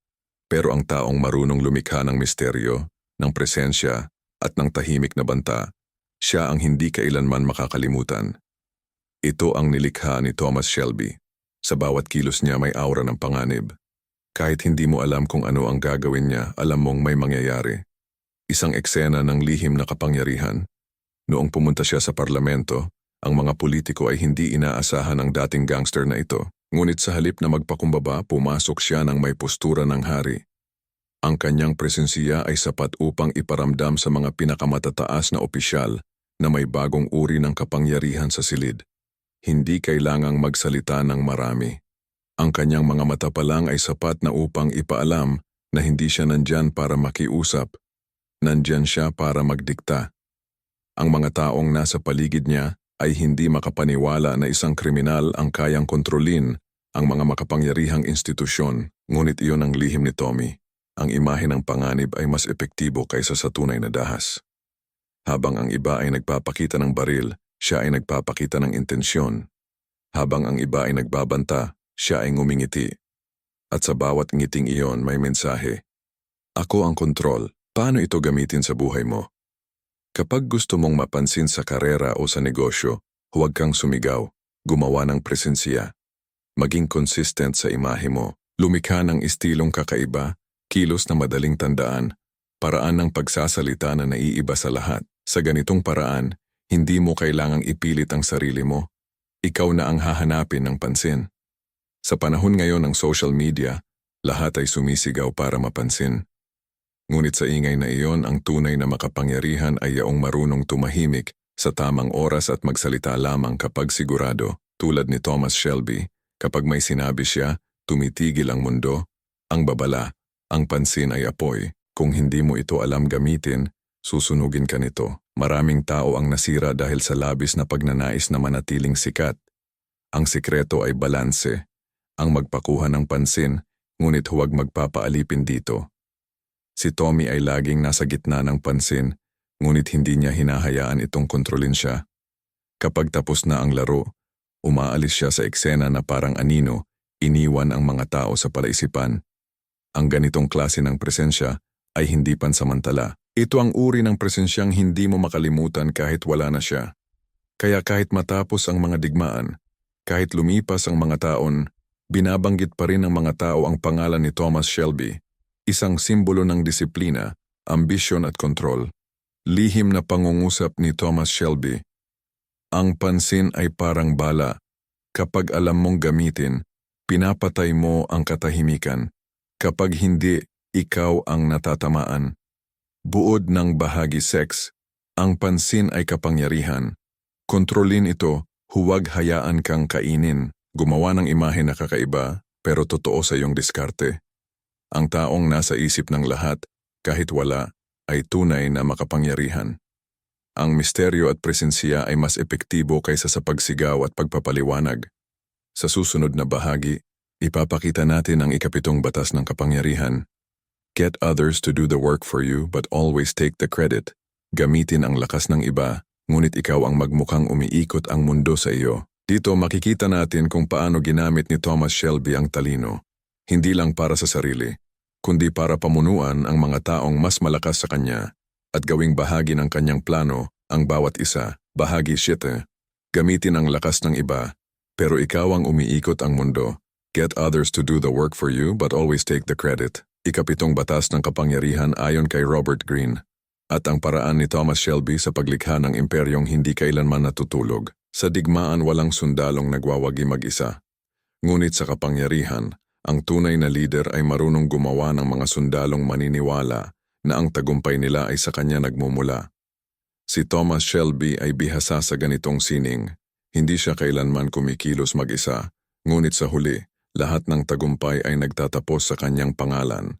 Pero ang taong marunong lumikha ng misteryo, ng presensya, at ng tahimik na banta, siya ang hindi kailanman makakalimutan. Ito ang nilikha ni Thomas Shelby. Sa bawat kilos niya may aura ng panganib. Kahit hindi mo alam kung ano ang gagawin niya, alam mong may mangyayari. Isang eksena ng lihim na kapangyarihan. Noong pumunta siya sa parlamento, ang mga politiko ay hindi inaasahan ang dating gangster na ito. Ngunit sa halip na magpakumbaba, pumasok siya ng may postura ng hari. Ang kanyang presensiya ay sapat upang iparamdam sa mga pinakamatataas na opisyal na may bagong uri ng kapangyarihan sa silid. Hindi kailangang magsalita ng marami. Ang kanyang mga mata pa lang ay sapat na upang ipaalam na hindi siya nandyan para makiusap. Nandyan siya para magdikta. Ang mga taong nasa paligid niya ay hindi makapaniwala na isang kriminal ang kayang kontrolin ang mga makapangyarihang institusyon, ngunit iyon ang lihim ni Tommy. Ang imahe ng panganib ay mas epektibo kaysa sa tunay na dahas. Habang ang iba ay nagpapakita ng baril, siya ay nagpapakita ng intensyon. Habang ang iba ay nagbabanta, siya ay ngumingiti. At sa bawat ngiting iyon may mensahe. Ako ang kontrol. Paano ito gamitin sa buhay mo? Kapag gusto mong mapansin sa karera o sa negosyo, huwag kang sumigaw, gumawa ng presensya. Maging consistent sa imahe mo, lumikha ng istilong kakaiba, kilos na madaling tandaan, paraan ng pagsasalita na naiiba sa lahat. Sa ganitong paraan, hindi mo kailangang ipilit ang sarili mo. Ikaw na ang hahanapin ng pansin. Sa panahon ngayon ng social media, lahat ay sumisigaw para mapansin. Ngunit sa ingay na iyon, ang tunay na makapangyarihan ay yaong marunong tumahimik sa tamang oras at magsalita lamang kapag sigurado. Tulad ni Thomas Shelby, kapag may sinabi siya, tumitigil ang mundo. Ang babala, ang pansin ay apoy. Kung hindi mo ito alam gamitin, susunugin ka nito. Maraming tao ang nasira dahil sa labis na pagnanais na manatiling sikat. Ang sikreto ay balanse. Ang magpakuha ng pansin, ngunit huwag magpapaalipin dito. Si Tommy ay laging nasa gitna ng pansin, ngunit hindi niya hinahayaan itong kontrolin siya. Kapag tapos na ang laro, umaalis siya sa eksena na parang anino, iniwan ang mga tao sa palaisipan. Ang ganitong klase ng presensya ay hindi pansamantala. Ito ang uri ng presensyang hindi mo makalimutan kahit wala na siya. Kaya kahit matapos ang mga digmaan, kahit lumipas ang mga taon, binabanggit pa rin ng mga tao ang pangalan ni Thomas Shelby, isang simbolo ng disiplina, ambisyon at kontrol. Lihim na pangungusap ni Thomas Shelby. Ang pansin ay parang bala. Kapag alam mong gamitin, pinapatay mo ang katahimikan. Kapag hindi, ikaw ang natatamaan. Buod ng bahagi sex, ang pansin ay kapangyarihan. Kontrolin ito, huwag hayaan kang kainin. Gumawa ng imahe na kakaiba, pero totoo sa iyong diskarte. Ang taong nasa isip ng lahat, kahit wala, ay tunay na makapangyarihan. Ang misteryo at presensya ay mas epektibo kaysa sa pagsigaw at pagpapaliwanag. Sa susunod na bahagi, ipapakita natin ang ikapitong batas ng kapangyarihan. Get others to do the work for you but always take the credit. Gamitin ang lakas ng iba, ngunit ikaw ang magmukhang umiikot ang mundo sa iyo. Dito makikita natin kung paano ginamit ni Thomas Shelby ang talino. Hindi lang para sa sarili, kundi para pamunuan ang mga taong mas malakas sa kanya at gawing bahagi ng kanyang plano ang bawat isa. Bahagi 7. Gamitin ang lakas ng iba, pero ikaw ang umiikot ang mundo. Get others to do the work for you but always take the credit. Ikapitong batas ng kapangyarihan ayon kay Robert Greene. At ang paraan ni Thomas Shelby sa paglikha ng imperyong hindi kailanman natutulog. Sa digmaan walang sundalong nagwawagi mag-isa. Ngunit sa kapangyarihan, ang tunay na leader ay marunong gumawa ng mga sundalong maniniwala na ang tagumpay nila ay sa kanya nagmumula. Si Thomas Shelby ay bihasa sa ganitong sining. Hindi siya kailanman kumikilos mag-isa, ngunit sa huli, lahat ng tagumpay ay nagtatapos sa kanyang pangalan.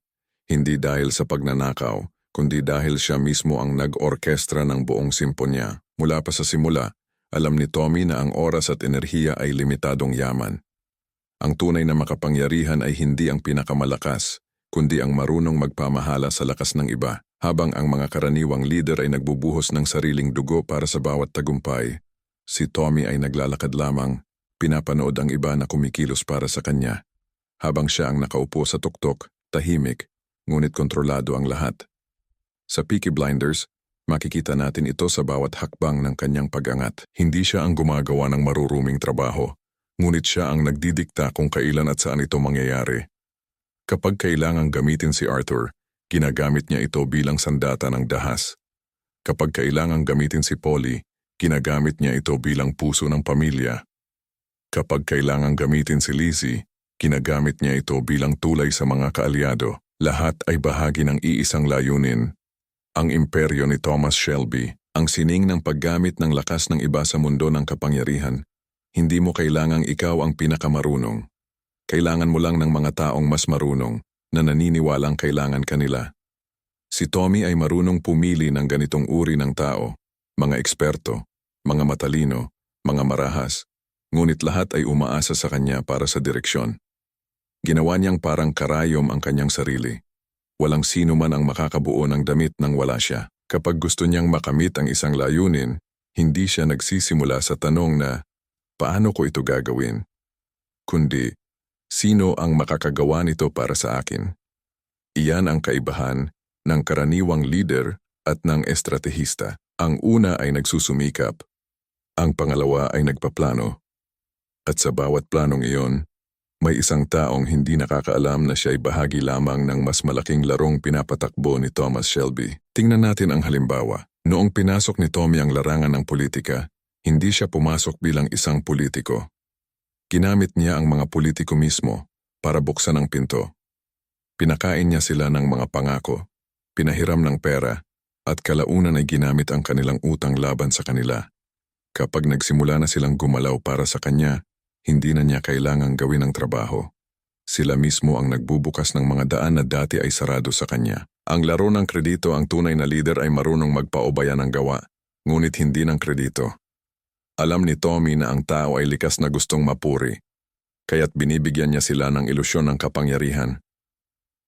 Hindi dahil sa pagnanakaw, kundi dahil siya mismo ang nag-orkestra ng buong simponya. Mula pa sa simula, alam ni Tommy na ang oras at enerhiya ay limitadong yaman. Ang tunay na makapangyarihan ay hindi ang pinakamalakas, kundi ang marunong magpamahala sa lakas ng iba. Habang ang mga karaniwang leader ay nagbubuhos ng sariling dugo para sa bawat tagumpay, si Tommy ay naglalakad lamang, pinapanood ang iba na kumikilos para sa kanya. Habang siya ang nakaupo sa tuktok, tahimik, ngunit kontrolado ang lahat. Sa Peaky Blinders, makikita natin ito sa bawat hakbang ng kanyang pag-angat. Hindi siya ang gumagawa ng maruruming trabaho, ngunit siya ang nagdidikta kung kailan at saan ito mangyayari. Kapag kailangang gamitin si Arthur, ginagamit niya ito bilang sandata ng dahas. Kapag kailangang gamitin si Polly, ginagamit niya ito bilang puso ng pamilya. Kapag kailangang gamitin si Lizzie, ginagamit niya ito bilang tulay sa mga kaalyado. Lahat ay bahagi ng iisang layunin. Ang imperyo ni Thomas Shelby, ang sining ng paggamit ng lakas ng iba sa mundo ng kapangyarihan. Hindi mo kailangang ikaw ang pinakamarunong. Kailangan mo lang ng mga taong mas marunong na naniniwalang kailangan kanila. Si Tommy ay marunong pumili ng ganitong uri ng tao, mga eksperto, mga matalino, mga marahas, ngunit lahat ay umaasa sa kanya para sa direksyon. Ginawa niyang parang karayom ang kanyang sarili. Walang sino man ang makakabuo ng damit nang wala siya. Kapag gusto niyang makamit ang isang layunin, hindi siya nagsisimula sa tanong na, paano ko ito gagawin? Kundi, sino ang makakagawa nito para sa akin? Iyan ang kaibahan ng karaniwang leader at ng estratehista. Ang una ay nagsusumikap, ang pangalawa ay nagpaplano. At sa bawat planong iyon, may isang taong hindi nakakaalam na siya ay bahagi lamang ng mas malaking larong pinapatakbo ni Thomas Shelby. Tingnan natin ang halimbawa. Noong pinasok ni Tommy ang larangan ng politika, hindi siya pumasok bilang isang politiko. Ginamit niya ang mga politiko mismo para buksan ang pinto. Pinakain niya sila ng mga pangako, pinahiram ng pera, at kalaunan ay ginamit ang kanilang utang laban sa kanila. Kapag nagsimula na silang gumalaw para sa kanya, hindi na niya kailangang gawin ang trabaho. Sila mismo ang nagbubukas ng mga daan na dati ay sarado sa kanya. Ang laro ng kredito, ang tunay na leader ay marunong magpaubaya ng gawa, ngunit hindi ng kredito. Alam ni Tommy na ang tao ay likas na gustong mapuri, kaya't binibigyan niya sila ng ilusyon ng kapangyarihan.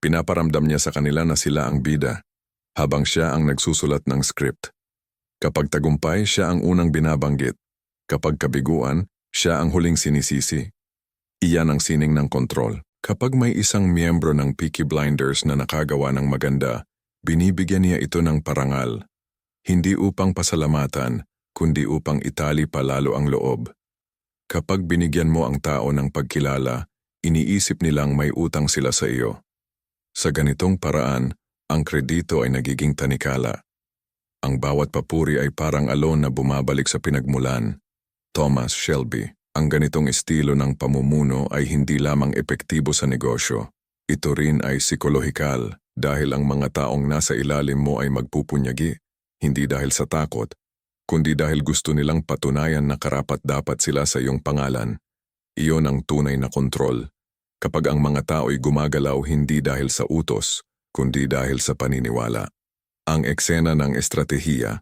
Pinaparamdam niya sa kanila na sila ang bida, habang siya ang nagsusulat ng script. Kapag tagumpay, siya ang unang binabanggit. Kapag kabiguan, siya ang huling sinisisi. Iyan ang sining ng kontrol. Kapag may isang miyembro ng Peaky Blinders na nakagawa ng maganda, binibigyan niya ito ng parangal. Hindi upang pasalamatan, kundi upang itali palalo ang loob. Kapag binigyan mo ang tao ng pagkilala, iniisip nilang may utang sila sa iyo. Sa ganitong paraan, ang kredito ay nagiging tanikala. Ang bawat papuri ay parang alon na bumabalik sa pinagmulan. Thomas Shelby, ang ganitong estilo ng pamumuno ay hindi lamang epektibo sa negosyo. Ito rin ay psikolohikal dahil ang mga taong nasa ilalim mo ay magpupunyagi, hindi dahil sa takot, kundi dahil gusto nilang patunayan na karapat-dapat sila sa iyong pangalan. Iyon ang tunay na kontrol. Kapag ang mga tao ay gumagalaw hindi dahil sa utos, kundi dahil sa paniniwala. Ang eksena ng estratehiya.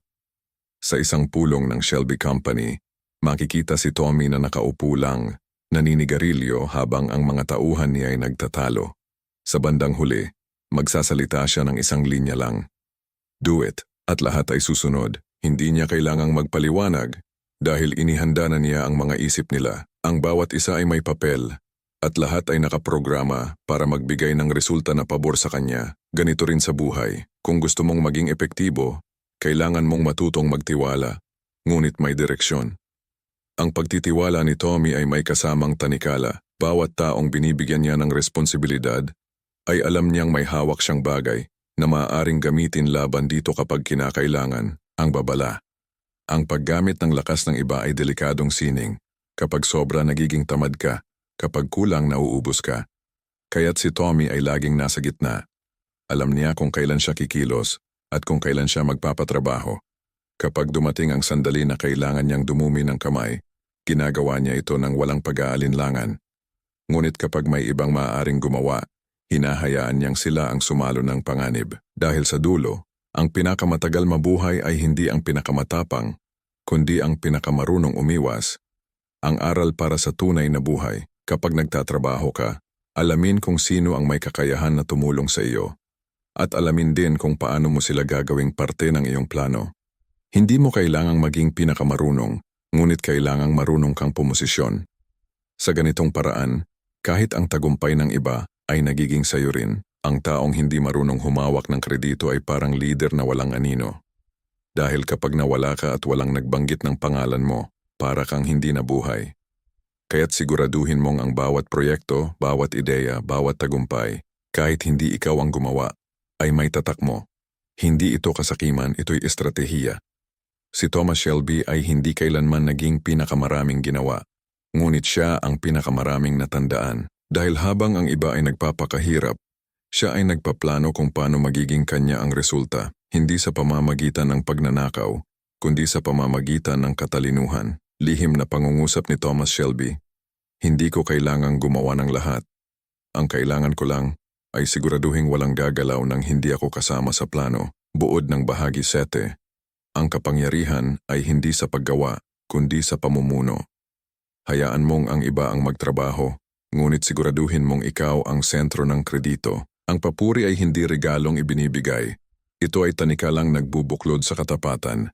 Sa isang pulong ng Shelby Company, makikita si Tommy na nakaupo lang, naninigarilyo habang ang mga tauhan niya ay nagtatalo. Sa bandang huli, magsasalita siya ng isang linya lang. Do it, at lahat ay susunod. Hindi niya kailangang magpaliwanag dahil inihanda na niya ang mga isip nila. Ang bawat isa ay may papel at lahat ay nakaprograma para magbigay ng resulta na pabor sa kanya. Ganito rin sa buhay. Kung gusto mong maging epektibo, kailangan mong matutong magtiwala, ngunit may direksyon. Ang pagtitiwala ni Tommy ay may kasamang tanikala. Bawat taong binibigyan niya ng responsibilidad ay alam niyang may hawak siyang bagay na maaaring gamitin laban dito kapag kinakailangan. Ang babala. Ang paggamit ng lakas ng iba ay delikadong sining. Kapag sobra nagiging tamad ka, kapag kulang nauubos ka. Kaya't si Tommy ay laging nasa gitna. Alam niya kung kailan siya kikilos at kung kailan siya magpapatrabaho. Kapag dumating ang sandali na kailangan niyang dumumi ng kamay, ginagawa niya ito ng walang pag-aalinlangan. Ngunit kapag may ibang maaaring gumawa, hinahayaan niyang sila ang sumalo ng panganib. Dahil sa dulo, ang pinakamatagal mabuhay ay hindi ang pinakamatapang, kundi ang pinakamarunong umiwas. Ang aral para sa tunay na buhay, kapag nagtatrabaho ka, alamin kung sino ang may kakayahan na tumulong sa iyo. At alamin din kung paano mo sila gagawing parte ng iyong plano. Hindi mo kailangang maging pinakamarunong, ngunit kailangang marunong kang pumosisyon. Sa ganitong paraan, kahit ang tagumpay ng iba ay nagiging sayo rin. Ang taong hindi marunong humawak ng kredito ay parang leader na walang anino. Dahil kapag nawala ka at walang nagbanggit ng pangalan mo, para kang hindi nabuhay. Kaya't siguraduhin mong ang bawat proyekto, bawat ideya, bawat tagumpay, kahit hindi ikaw ang gumawa, ay may tatak mo. Hindi ito kasakiman, ito'y estratehiya. Si Thomas Shelby ay hindi kailanman naging pinakamaraming ginawa, ngunit siya ang pinakamaraming natandaan. Dahil habang ang iba ay nagpapakahirap, siya ay nagpaplano kung paano magiging kanya ang resulta, hindi sa pamamagitan ng pagnanakaw, kundi sa pamamagitan ng katalinuhan. Lihim na pangungusap ni Thomas Shelby. Hindi ko kailangang gumawa ng lahat. Ang kailangan ko lang ay siguraduhin walang gagalaw nang hindi ako kasama sa plano. Buod ng bahagi 7. Ang kapangyarihan ay hindi sa paggawa, kundi sa pamumuno. Hayaan mong ang iba ang magtrabaho, ngunit siguraduhin mong ikaw ang sentro ng kredito. Ang papuri ay hindi regalong ibinibigay. Ito ay tanikalang nagbubuklod sa katapatan.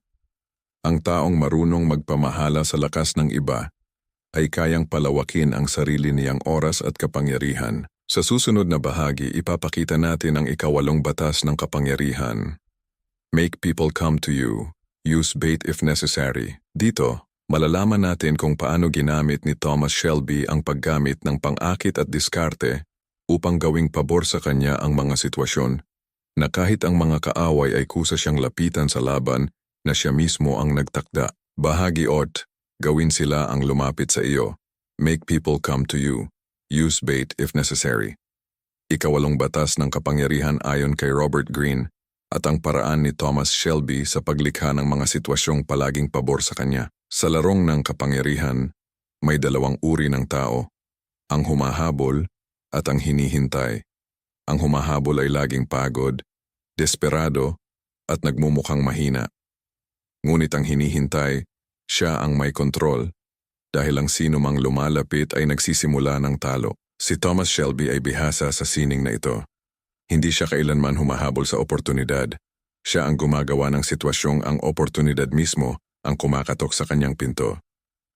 Ang taong marunong magpamahala sa lakas ng iba ay kayang palawakin ang sarili niyang oras at kapangyarihan. Sa susunod na bahagi, ipapakita natin ang ikawalong batas ng kapangyarihan. Make people come to you. Use bait if necessary. Dito, malalaman natin kung paano ginamit ni Thomas Shelby ang paggamit ng pang-akit at diskarte upang gawing pabor sa kanya ang mga sitwasyon na kahit ang mga kaaway ay kusa siyang lapitan sa laban na siya mismo ang nagtakda. Bahagi 8, gawin sila ang lumapit sa iyo. Make people come to you. Use bait if necessary. Ikawalong batas ng kapangyarihan ayon kay Robert Greene at ang paraan ni Thomas Shelby sa paglikha ng mga sitwasyong palaging pabor sa kanya. Sa larong ng kapangyarihan, may dalawang uri ng tao, ang humahabol at ang hinihintay. Ang humahabol ay laging pagod, desperado, at nagmumukhang mahina. Ngunit ang hinihintay, siya ang may kontrol, dahil ang sino mang lumalapit ay nagsisimula ng talo. Si Thomas Shelby ay bihasa sa sining na ito. Hindi siya kailanman humahabol sa oportunidad. Siya ang gumagawa ng sitwasyong ang oportunidad mismo ang kumakatok sa kanyang pinto.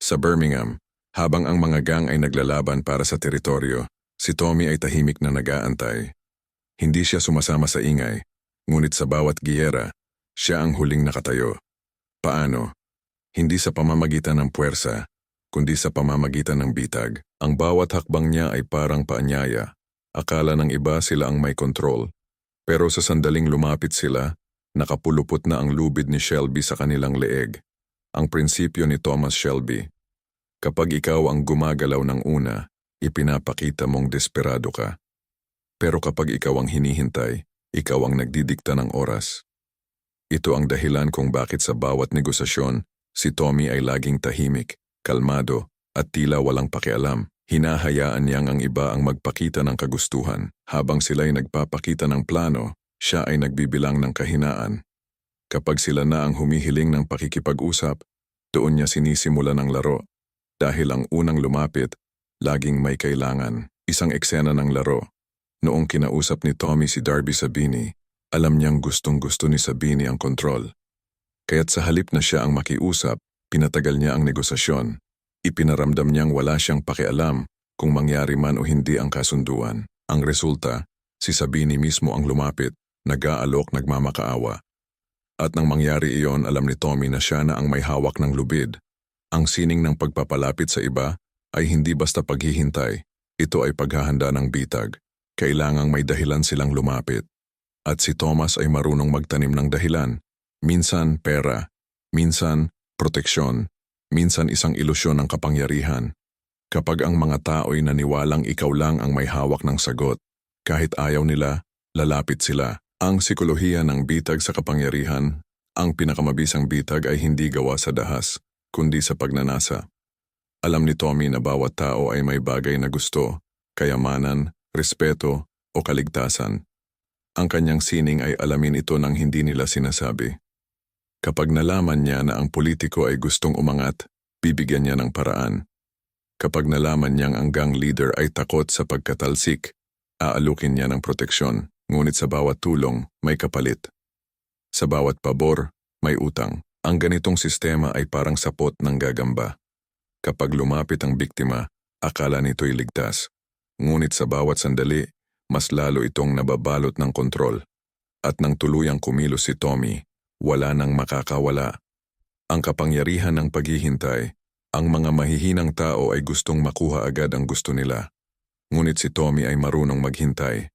Sa Birmingham, habang ang mga gang ay naglalaban para sa teritoryo, si Tommy ay tahimik na nag-aantay. Hindi siya sumasama sa ingay, ngunit sa bawat giyera, siya ang huling nakatayo. Paano? Hindi sa pamamagitan ng puwersa, kundi sa pamamagitan ng bitag. Ang bawat hakbang niya ay parang paanyaya. Akala ng iba sila ang may kontrol. Pero sa sandaling lumapit sila, nakapulupot na ang lubid ni Shelby sa kanilang leeg. Ang prinsipyo ni Thomas Shelby. Kapag ikaw ang gumagalaw ng una, ipinapakita mong desperado ka. Pero kapag ikaw ang hinihintay, ikaw ang nagdidikta ng oras. Ito ang dahilan kung bakit sa bawat negosasyon, si Tommy ay laging tahimik, kalmado, at tila walang pakialam. Hinahayaan niyang ang iba ang magpakita ng kagustuhan. Habang sila'y nagpapakita ng plano, siya ay nagbibilang ng kahinaan. Kapag sila na ang humihiling ng pakikipag-usap, doon niya sinisimula ng laro. Dahil ang unang lumapit, laging may kailangan. Isang eksena ng laro. Noong kinausap ni Tommy si Darby Sabini, alam niyang gustong-gusto ni Sabini ang kontrol. Kaya't sa halip na siya ang makiusap, pinatagal niya ang negosasyon. Ipinaramdam niyang wala siyang pakialam kung mangyari man o hindi ang kasunduan. Ang resulta, si Sabini mismo ang lumapit, nag-aalok, nagmamakaawa. At nang mangyari iyon, alam ni Tommy na siya na ang may hawak ng lubid. Ang sining ng pagpapalapit sa iba ay hindi basta paghihintay, ito ay paghahanda ng bitag. Kailangang may dahilan silang lumapit. At si Thomas ay marunong magtanim ng dahilan. Minsan pera, minsan proteksyon, minsan isang ilusyon ng kapangyarihan. Kapag ang mga tao'y naniwalang ikaw lang ang may hawak ng sagot, kahit ayaw nila, lalapit sila. Ang psikolohiya ng bitag sa kapangyarihan, ang pinakamabisang bitag ay hindi gawa sa dahas, kundi sa pagnanasa. Alam ni Tommy na bawat tao ay may bagay na gusto, kayamanan, respeto o kaligtasan. Ang kanyang sining ay alamin ito nang hindi nila sinasabi. Kapag nalaman niya na ang politiko ay gustong umangat, bibigyan niya ng paraan. Kapag nalaman niyang ang gang leader ay takot sa pagkatalsik, aalukin niya ng proteksyon. Ngunit sa bawat tulong, may kapalit. Sa bawat pabor, may utang. Ang ganitong sistema ay parang sapot ng gagamba. Kapag lumapit ang biktima, akala nito'y ligtas. Ngunit sa bawat sandali, mas lalo itong nababalot ng kontrol. At nang tuluyang kumilos si Tommy, wala nang makakawala. Ang kapangyarihan ng paghihintay, ang mga mahihinang tao ay gustong makuha agad ang gusto nila. Ngunit si Tommy ay marunong maghintay.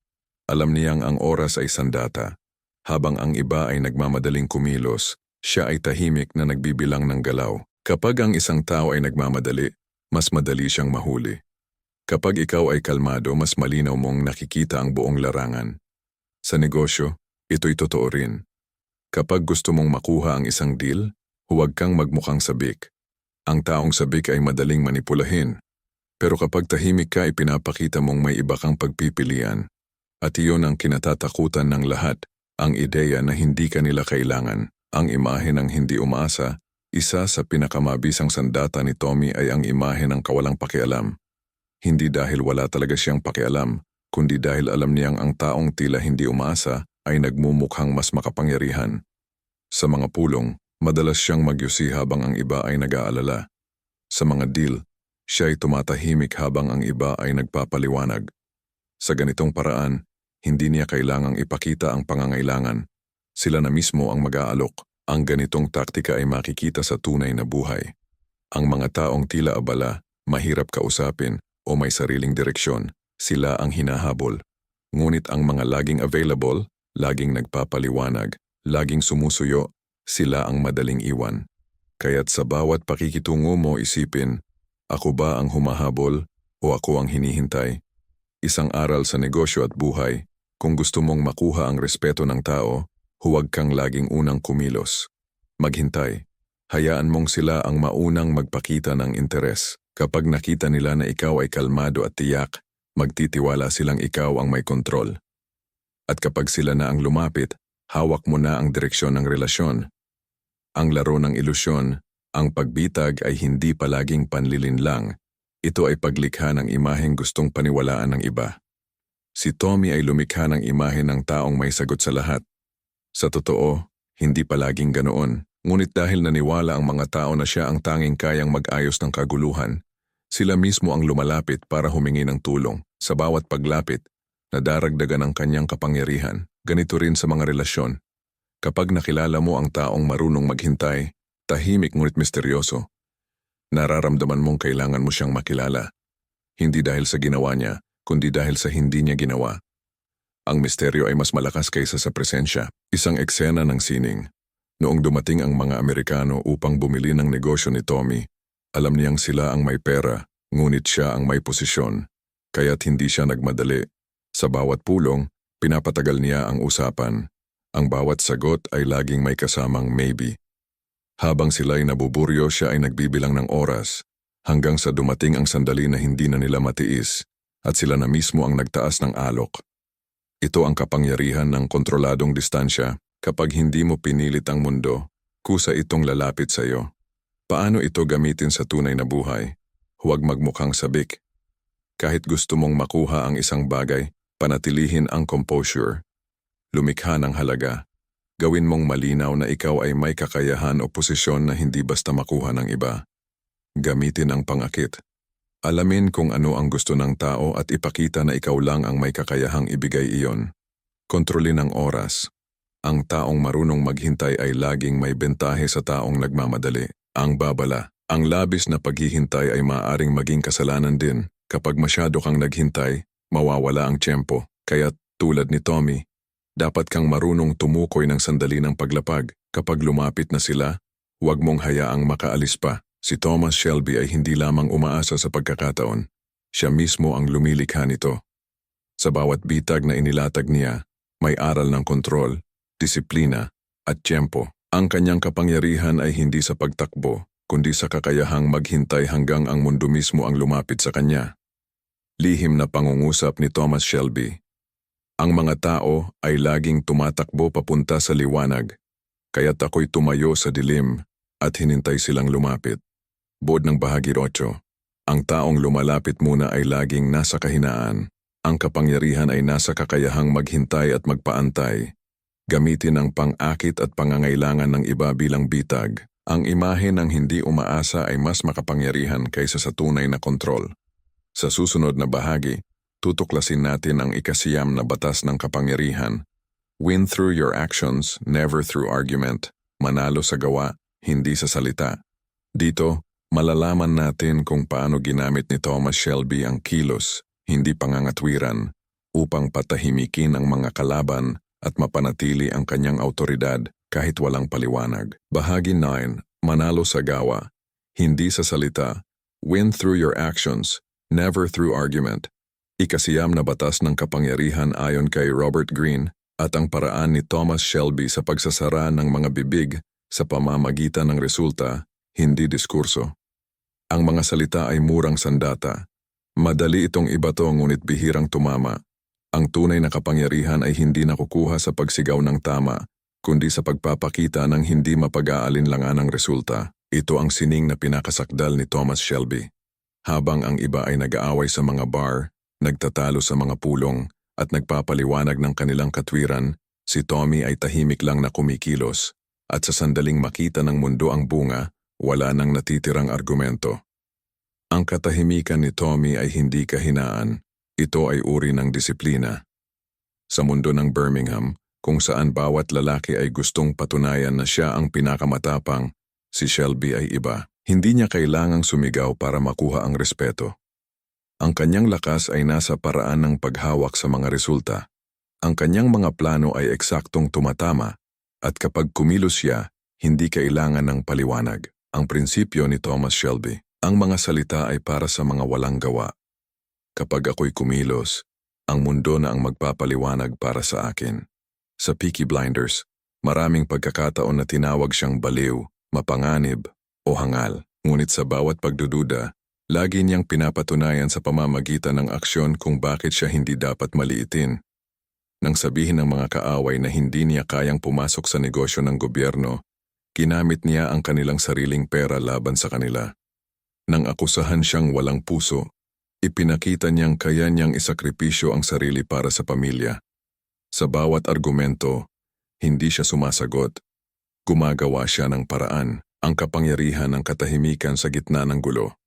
Alam niyang ang oras ay sandata. Habang ang iba ay nagmamadaling kumilos, siya ay tahimik na nagbibilang ng galaw. Kapag ang isang tao ay nagmamadali, mas madali siyang mahuli. Kapag ikaw ay kalmado, mas malinaw mong nakikita ang buong larangan. Sa negosyo, ito'y totoo rin. Kapag gusto mong makuha ang isang deal, huwag kang magmukhang sabik. Ang taong sabik ay madaling manipulahin. Pero kapag tahimik ka, ipinapakita mong may iba kang pagpipilian. At iyon ang kinatatakutan ng lahat, ang ideya na hindi ka nila kailangan. Ang imahe ng hindi umaasa, isa sa pinakamabisang sandata ni Tommy ay ang imahe ng kawalang pakialam. Hindi dahil wala talaga siyang pakialam, kundi dahil alam niyang ang taong tila hindi umaasa ay nagmumukhang mas makapangyarihan. Sa mga pulong, madalas siyang magyusi habang ang iba ay nag-aalala. Sa mga deal, siya ay tumatahimik habang ang iba ay nagpapaliwanag. Sa ganitong paraan, hindi niya kailangang ipakita ang pangangailangan. Sila na mismo ang mag-aalok. Ang ganitong taktika ay makikita sa tunay na buhay. Ang mga taong tila abala, mahirap kausapin o may sariling direksyon, sila ang hinahabol. Ngunit ang mga laging available, laging nagpapaliwanag, laging sumusuyo, sila ang madaling iwan. Kaya't sa bawat pakikitungo mo isipin, ako ba ang humahabol o ako ang hinihintay? Isang aral sa negosyo at buhay, kung gusto mong makuha ang respeto ng tao, huwag kang laging unang kumilos. Maghintay. Hayaan mong sila ang maunang magpakita ng interes. Kapag nakita nila na ikaw ay kalmado at tiyak, magtitiwala silang ikaw ang may kontrol. At kapag sila na ang lumapit, hawak mo na ang direksyon ng relasyon. Ang laro ng ilusyon, ang pagbitag ay hindi palaging panlilinlang. Ito ay paglikha ng imaheng gustong paniwalaan ng iba. Si Tommy ay lumikha ng imahe ng taong may sagot sa lahat. Sa totoo, hindi palaging ganoon. Ngunit dahil naniwala ang mga tao na siya ang tanging kayang mag-ayos ng kaguluhan, sila mismo ang lumalapit para humingi ng tulong. Sa bawat paglapit, nadaragdagan ang kanyang kapangyarihan. Ganito rin sa mga relasyon. Kapag nakilala mo ang taong marunong maghintay, tahimik ngunit misteryoso, nararamdaman mong kailangan mo siyang makilala. Hindi dahil sa ginawa niya, kundi dahil sa hindi niya ginawa. Ang misteryo ay mas malakas kaysa sa presensya. Isang eksena ng sining. Noong dumating ang mga Amerikano upang bumili ng negosyo ni Tommy, alam niyang sila ang may pera, ngunit siya ang may posisyon. Kaya't hindi siya nagmadali. Sa bawat pulong, pinapatagal niya ang usapan. Ang bawat sagot ay laging may kasamang maybe. Habang sila'y nabuburyo, siya ay nagbibilang ng oras, hanggang sa dumating ang sandali na hindi na nila matiis, at sila na mismo ang nagtaas ng alok. Ito ang kapangyarihan ng kontroladong distansya. Kapag hindi mo pinilit ang mundo, kusa itong lalapit sa iyo. Paano ito gamitin sa tunay na buhay? Huwag magmukhang sabik. Kahit gusto mong makuha ang isang bagay, panatilihin ang composure. Lumikha ng halaga. Gawin mong malinaw na ikaw ay may kakayahan o posisyon na hindi basta makuha ng iba. Gamitin ang pangakit. Alamin kung ano ang gusto ng tao at ipakita na ikaw lang ang may kakayahang ibigay iyon. Kontrolin ang oras. Ang taong marunong maghintay ay laging may bentahe sa taong nagmamadali. Ang babala. Ang labis na paghihintay ay maaaring maging kasalanan din. Kapag masyado kang naghintay, mawawala ang tiyempo. Kaya tulad ni Tommy, dapat kang marunong tumukoy ng sandali ng paglapag. Kapag lumapit na sila, huwag mong hayaang makaalis pa. Si Thomas Shelby ay hindi lamang umaasa sa pagkakataon. Siya mismo ang lumilikha nito. Sa bawat bitag na inilatag niya, may aral ng kontrol, disiplina, at tiyempo. Ang kanyang kapangyarihan ay hindi sa pagtakbo, kundi sa kakayahang maghintay hanggang ang mundo mismo ang lumapit sa kanya. Lihim na pangungusap ni Thomas Shelby. Ang mga tao ay laging tumatakbo papunta sa liwanag, kaya't ako'y tumayo sa dilim at hinintay silang lumapit. Bod ng bahagi 8. Ang taong lumalapit muna ay laging nasa kahinaan. Ang kapangyarihan ay nasa kakayahang maghintay at magpaantay. Gamitin ang pang-akit at pangangailangan ng iba bilang bitag. Ang imahe ng hindi umaasa ay mas makapangyarihan kaysa sa tunay na kontrol. Sa susunod na bahagi, tutuklasin natin ang ikasiyam na batas ng kapangyarihan. Win through your actions, never through argument. Manalo sa gawa, hindi sa salita. Dito, malalaman natin kung paano ginamit ni Thomas Shelby ang kilos, hindi pangangatwiran, upang patahimikin ang mga kalaban at mapanatili ang kanyang autoridad kahit walang paliwanag. Bahagi 9, manalo sa gawa, hindi sa salita. Win through your actions, never through argument. Ikasiyam na batas ng kapangyarihan ayon kay Robert Greene at ang paraan ni Thomas Shelby sa pagsasara ng mga bibig sa pamamagitan ng resulta, hindi diskurso. Ang mga salita ay murang sandata. Madali itong ibato ngunit bihirang tumama. Ang tunay na kapangyarihan ay hindi nakukuha sa pagsigaw ng tama, kundi sa pagpapakita ng hindi mapag-aalinlanganang resulta. Ito ang sining na pinakasakdal ni Thomas Shelby. Habang ang iba ay nag-aaway sa mga bar, nagtatalo sa mga pulong, at nagpapaliwanag ng kanilang katwiran, si Tommy ay tahimik lang na kumikilos, at sa sandaling makita ng mundo ang bunga, wala nang natitirang argumento. Ang katahimikan ni Tommy ay hindi kahinaan, ito ay uri ng disiplina. Sa mundo ng Birmingham, kung saan bawat lalaki ay gustong patunayan na siya ang pinakamatapang, si Shelby ay iba. Hindi niya kailangang sumigaw para makuha ang respeto. Ang kanyang lakas ay nasa paraan ng paghawak sa mga resulta. Ang kanyang mga plano ay eksaktong tumatama, at kapag kumilos siya, hindi kailangan ng paliwanag. Ang prinsipyo ni Thomas Shelby, ang mga salita ay para sa mga walang gawa. Kapag ako'y kumilos, ang mundo na ang magpapaliwanag para sa akin. Sa Peaky Blinders, maraming pagkakataon na tinawag siyang baliw, mapanganib, o hangal. Ngunit sa bawat pagdududa, lagi niyang pinapatunayan sa pamamagitan ng aksyon kung bakit siya hindi dapat maliitin. Nang sabihin ng mga kaaway na hindi niya kayang pumasok sa negosyo ng gobyerno, ginamit niya ang kanilang sariling pera laban sa kanila. Nang akusahan siyang walang puso, ipinakita niyang kaya niyang isakripisyo ang sarili para sa pamilya. Sa bawat argumento, hindi siya sumasagot. Gumagawa siya ng paraan, ang kapangyarihan ng katahimikan sa gitna ng gulo.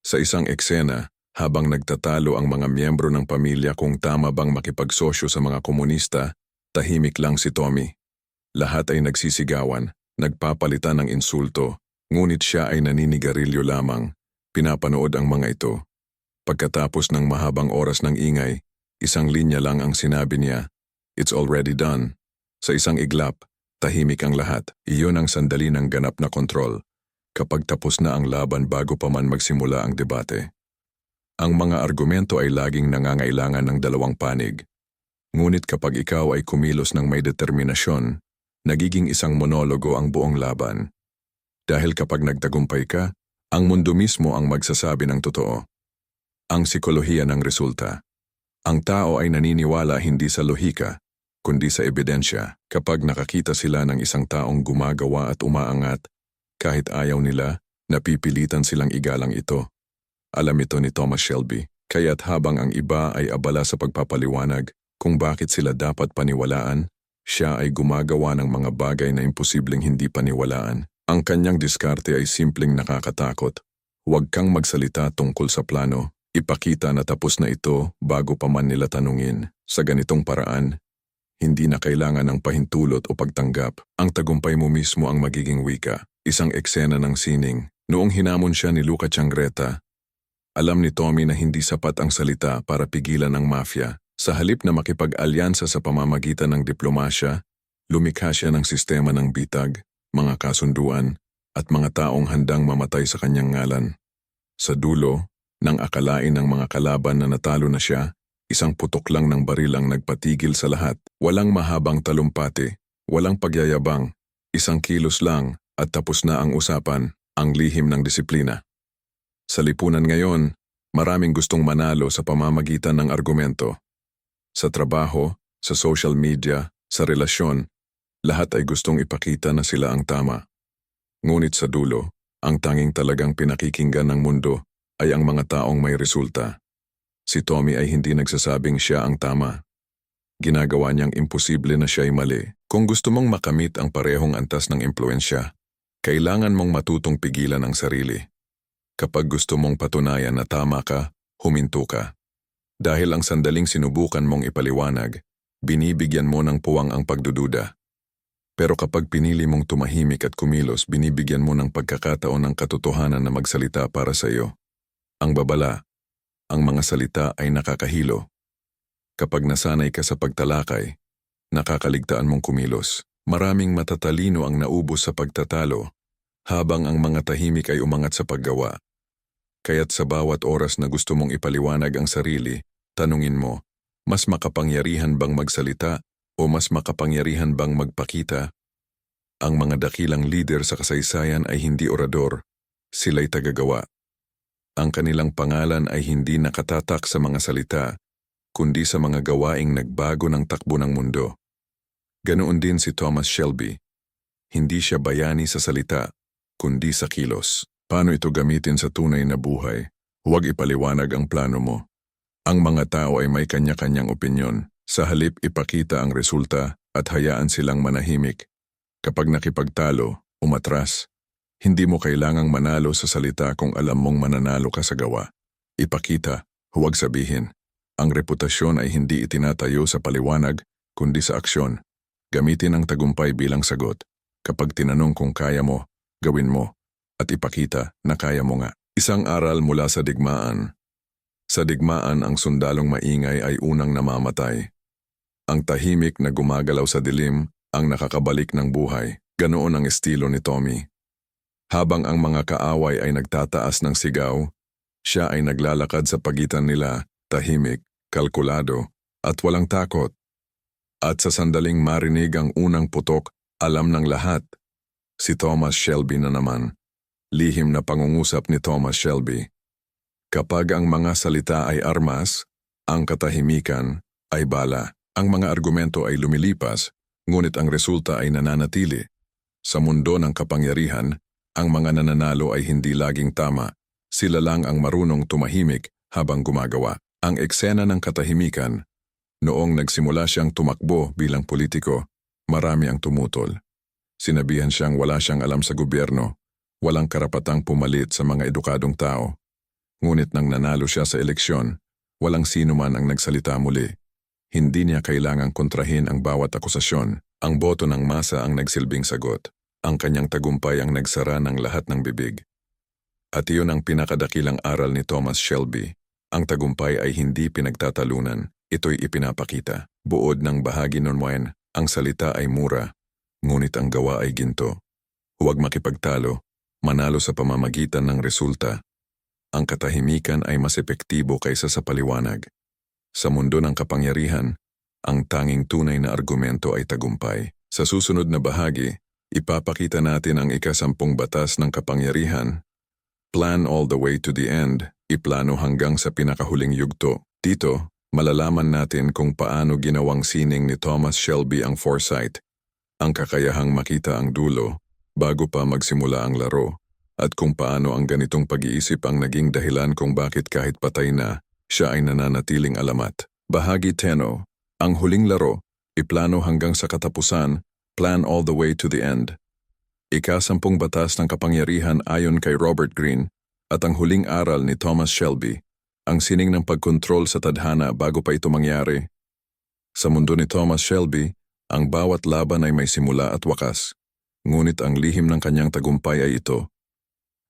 Sa isang eksena, habang nagtatalo ang mga miyembro ng pamilya kung tama bang makipagsosyo sa mga komunista, tahimik lang si Tommy. Lahat ay nagsisigawan, nagpapalitan ng insulto, ngunit siya ay naninigarilyo lamang. Pinapanood ang mga ito. Pagkatapos ng mahabang oras ng ingay, isang linya lang ang sinabi niya, "It's already done." Sa isang iglap, tahimik ang lahat. Iyon ang sandali ng ganap na kontrol. Kapag tapos na ang laban bago pa man magsimula ang debate. Ang mga argumento ay laging nangangailangan ng dalawang panig. Ngunit kapag ikaw ay kumilos ng may determinasyon, nagiging isang monologo ang buong laban. Dahil kapag nagtagumpay ka, ang mundo mismo ang magsasabi ng totoo. Ang sikolohiya ng resulta. Ang tao ay naniniwala hindi sa lohika, kundi sa ebidensya. Kapag nakakita sila ng isang taong gumagawa at umaangat, kahit ayaw nila, napipilitan silang igalang ito. Alam ito ni Thomas Shelby, kaya't habang ang iba ay abala sa pagpapaliwanag kung bakit sila dapat paniwalaan, siya ay gumagawa ng mga bagay na imposibleng hindi paniwalaan. Ang kanyang diskarte ay simpleng nakakatakot. Huwag kang magsalita tungkol sa plano, ipakita na tapos na ito bago pa man nila tanungin. Sa ganitong paraan, hindi na kailangan ng pahintulot o pagtanggap. Ang tagumpay mo mismo ang magiging wika. Isang eksena ng sining. Noong hinamon siya ni Luca Changreta, alam ni Tommy na hindi sapat ang salita para pigilan ang mafia. Sa halip na makipag-alyansa sa pamamagitan ng diplomasya, lumikha siya ng sistema ng bitag, mga kasunduan, at mga taong handang mamatay sa kanyang ngalan. Sa dulo, nang akalain ng mga kalaban na natalo na siya, isang putok lang ng baril ang nagpatigil sa lahat. Walang mahabang talumpati, walang pagyayabang, isang kilos lang at tapos na ang usapan, ang lihim ng disiplina. Sa lipunan ngayon, maraming gustong manalo sa pamamagitan ng argumento. Sa trabaho, sa social media, sa relasyon, lahat ay gustong ipakita na sila ang tama. Ngunit sa dulo, ang tanging talagang pinakikinggan ng mundo ay ang mga taong may resulta. Si Tommy ay hindi nagsasabing siya ang tama. Ginagawa niyang imposible na siya ay mali. Kung gusto mong makamit ang parehong antas ng impluensya, kailangan mong matutong pigilan ang sarili. Kapag gusto mong patunayan na tama ka, huminto ka. Dahil ang sandaling sinubukan mong ipaliwanag, binibigyan mo ng puwang ang pagdududa. Pero kapag pinili mong tumahimik at kumilos, binibigyan mo ng pagkakataon ng katotohanan na magsalita para sa iyo. Ang babala, ang mga salita ay nakakahilo. Kapag nasanay ka sa pagtalakay, nakakaligtaan mong kumilos. Maraming matatalino ang naubos sa pagtatalo, habang ang mga tahimik ay umangat sa paggawa. Kaya't sa bawat oras na gusto mong ipaliwanag ang sarili, tanungin mo, mas makapangyarihan bang magsalita o mas makapangyarihan bang magpakita? Ang mga dakilang leader sa kasaysayan ay hindi orador, sila'y tagagawa. Ang kanilang pangalan ay hindi nakatatak sa mga salita, kundi sa mga gawaing nagbago ng takbo ng mundo. Ganoon din si Thomas Shelby. Hindi siya bayani sa salita, kundi sa kilos. Paano ito gamitin sa tunay na buhay? Huwag ipaliwanag ang plano mo. Ang mga tao ay may kanya-kanyang opinyon. Sa halip ipakita ang resulta at hayaan silang manahimik. Kapag nakipagtalo, umatras, hindi mo kailangang manalo sa salita kung alam mong mananalo ka sa gawa. Ipakita, huwag sabihin. Ang reputasyon ay hindi itinatayo sa paliwanag, kundi sa aksyon. Gamitin ang tagumpay bilang sagot. Kapag tinanong kung kaya mo, gawin mo. At ipakita na kaya mo nga. Isang aral mula sa digmaan. Sa digmaan ang sundalong maingay ay unang namamatay. Ang tahimik na gumagalaw sa dilim ang nakakabalik ng buhay. Ganoon ang estilo ni Tommy. Habang ang mga kaaway ay nagtataas ng sigaw, siya ay naglalakad sa pagitan nila, tahimik, kalkulado, at walang takot. At sa sandaling marinig ang unang putok, alam ng lahat. Si Thomas Shelby na naman. Lihim na pangungusap ni Thomas Shelby. Kapag ang mga salita ay armas, ang katahimikan ay bala. Ang mga argumento ay lumilipas, ngunit ang resulta ay nananatili. Sa mundo ng kapangyarihan, ang mga nananalo ay hindi laging tama. Sila lang ang marunong tumahimik habang gumagawa. Ang eksena ng katahimikan, noong nagsimula siyang tumakbo bilang politiko, marami ang tumutol. Sinabihan siyang wala siyang alam sa gobyerno, walang karapatang pumalit sa mga edukadong tao. Ngunit nang nanalo siya sa eleksyon, walang sino man ang nagsalita muli. Hindi niya kailangang kontrahin ang bawat akusasyon. Ang boto ng masa ang nagsilbing sagot. Ang kanyang tagumpay ang nagsara ng lahat ng bibig. At iyon ang pinakadakilang aral ni Thomas Shelby. Ang tagumpay ay hindi pinagtatalunan, ito'y ipinapakita. Buod ng bahagi nunwain, ang salita ay mura, ngunit ang gawa ay ginto. Huwag makipagtalo, manalo sa pamamagitan ng resulta. Ang katahimikan ay mas epektibo kaysa sa paliwanag. Sa mundo ng kapangyarihan, ang tanging tunay na argumento ay tagumpay. Sa susunod na bahagi, ipapakita natin ang ika-10 batas ng kapangyarihan. Plan all the way to the end, iplano hanggang sa pinakahuling yugto. Dito, malalaman natin kung paano ginawang sining ni Thomas Shelby ang foresight, ang kakayahang makita ang dulo bago pa magsimula ang laro, at kung paano ang ganitong pag-iisip ang naging dahilan kung bakit kahit patay na, siya ay nananatiling alamat. Bahagi 10. Ang huling laro, iplano hanggang sa katapusan, plan all the way to the end. Ika-10 batas ng kapangyarihan ayon kay Robert Greene, at ang huling aral ni Thomas Shelby, ang sining ng pagkontrol sa tadhana bago pa ito mangyari. Sa mundo ni Thomas Shelby, ang bawat laban ay may simula at wakas, ngunit ang lihim ng kanyang tagumpay ay ito.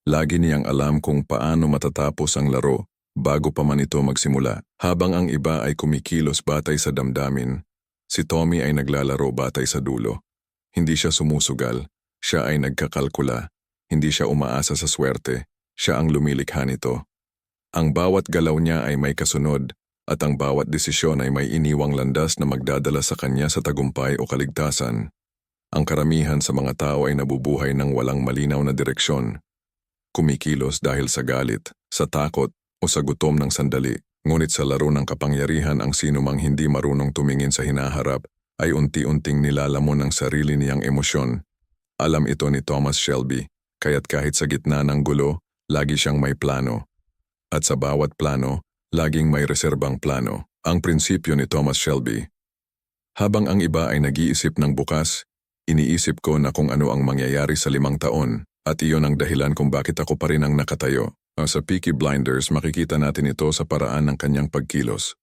Lagi niyang alam kung paano matatapos ang laro bago pa man ito magsimula. Habang ang iba ay kumikilos batay sa damdamin, si Tommy ay naglalaro batay sa dulo. Hindi siya sumusugal, siya ay nagkakalkula, hindi siya umaasa sa swerte, siya ang lumilikha nito. Ang bawat galaw niya ay may kasunod, at ang bawat desisyon ay may iniwang landas na magdadala sa kanya sa tagumpay o kaligtasan. Ang karamihan sa mga tao ay nabubuhay ng walang malinaw na direksyon. Kumikilos dahil sa galit, sa takot, o sa gutom ng sandali. Ngunit sa laro ng kapangyarihan ang sinumang hindi marunong tumingin sa hinaharap ay unti-unting nilalamon ng sarili niyang emosyon. Alam ito ni Thomas Shelby, kaya't kahit sa gitna ng gulo, lagi siyang may plano. At sa bawat plano, laging may reserbang plano. Ang prinsipyo ni Thomas Shelby. Habang ang iba ay nag-iisip ng bukas, iniisip ko na kung ano ang mangyayari sa 5 taon, at iyon ang dahilan kung bakit ako pa rin ang nakatayo. Sa Peaky Blinders makikita natin ito sa paraan ng kanyang pagkilos.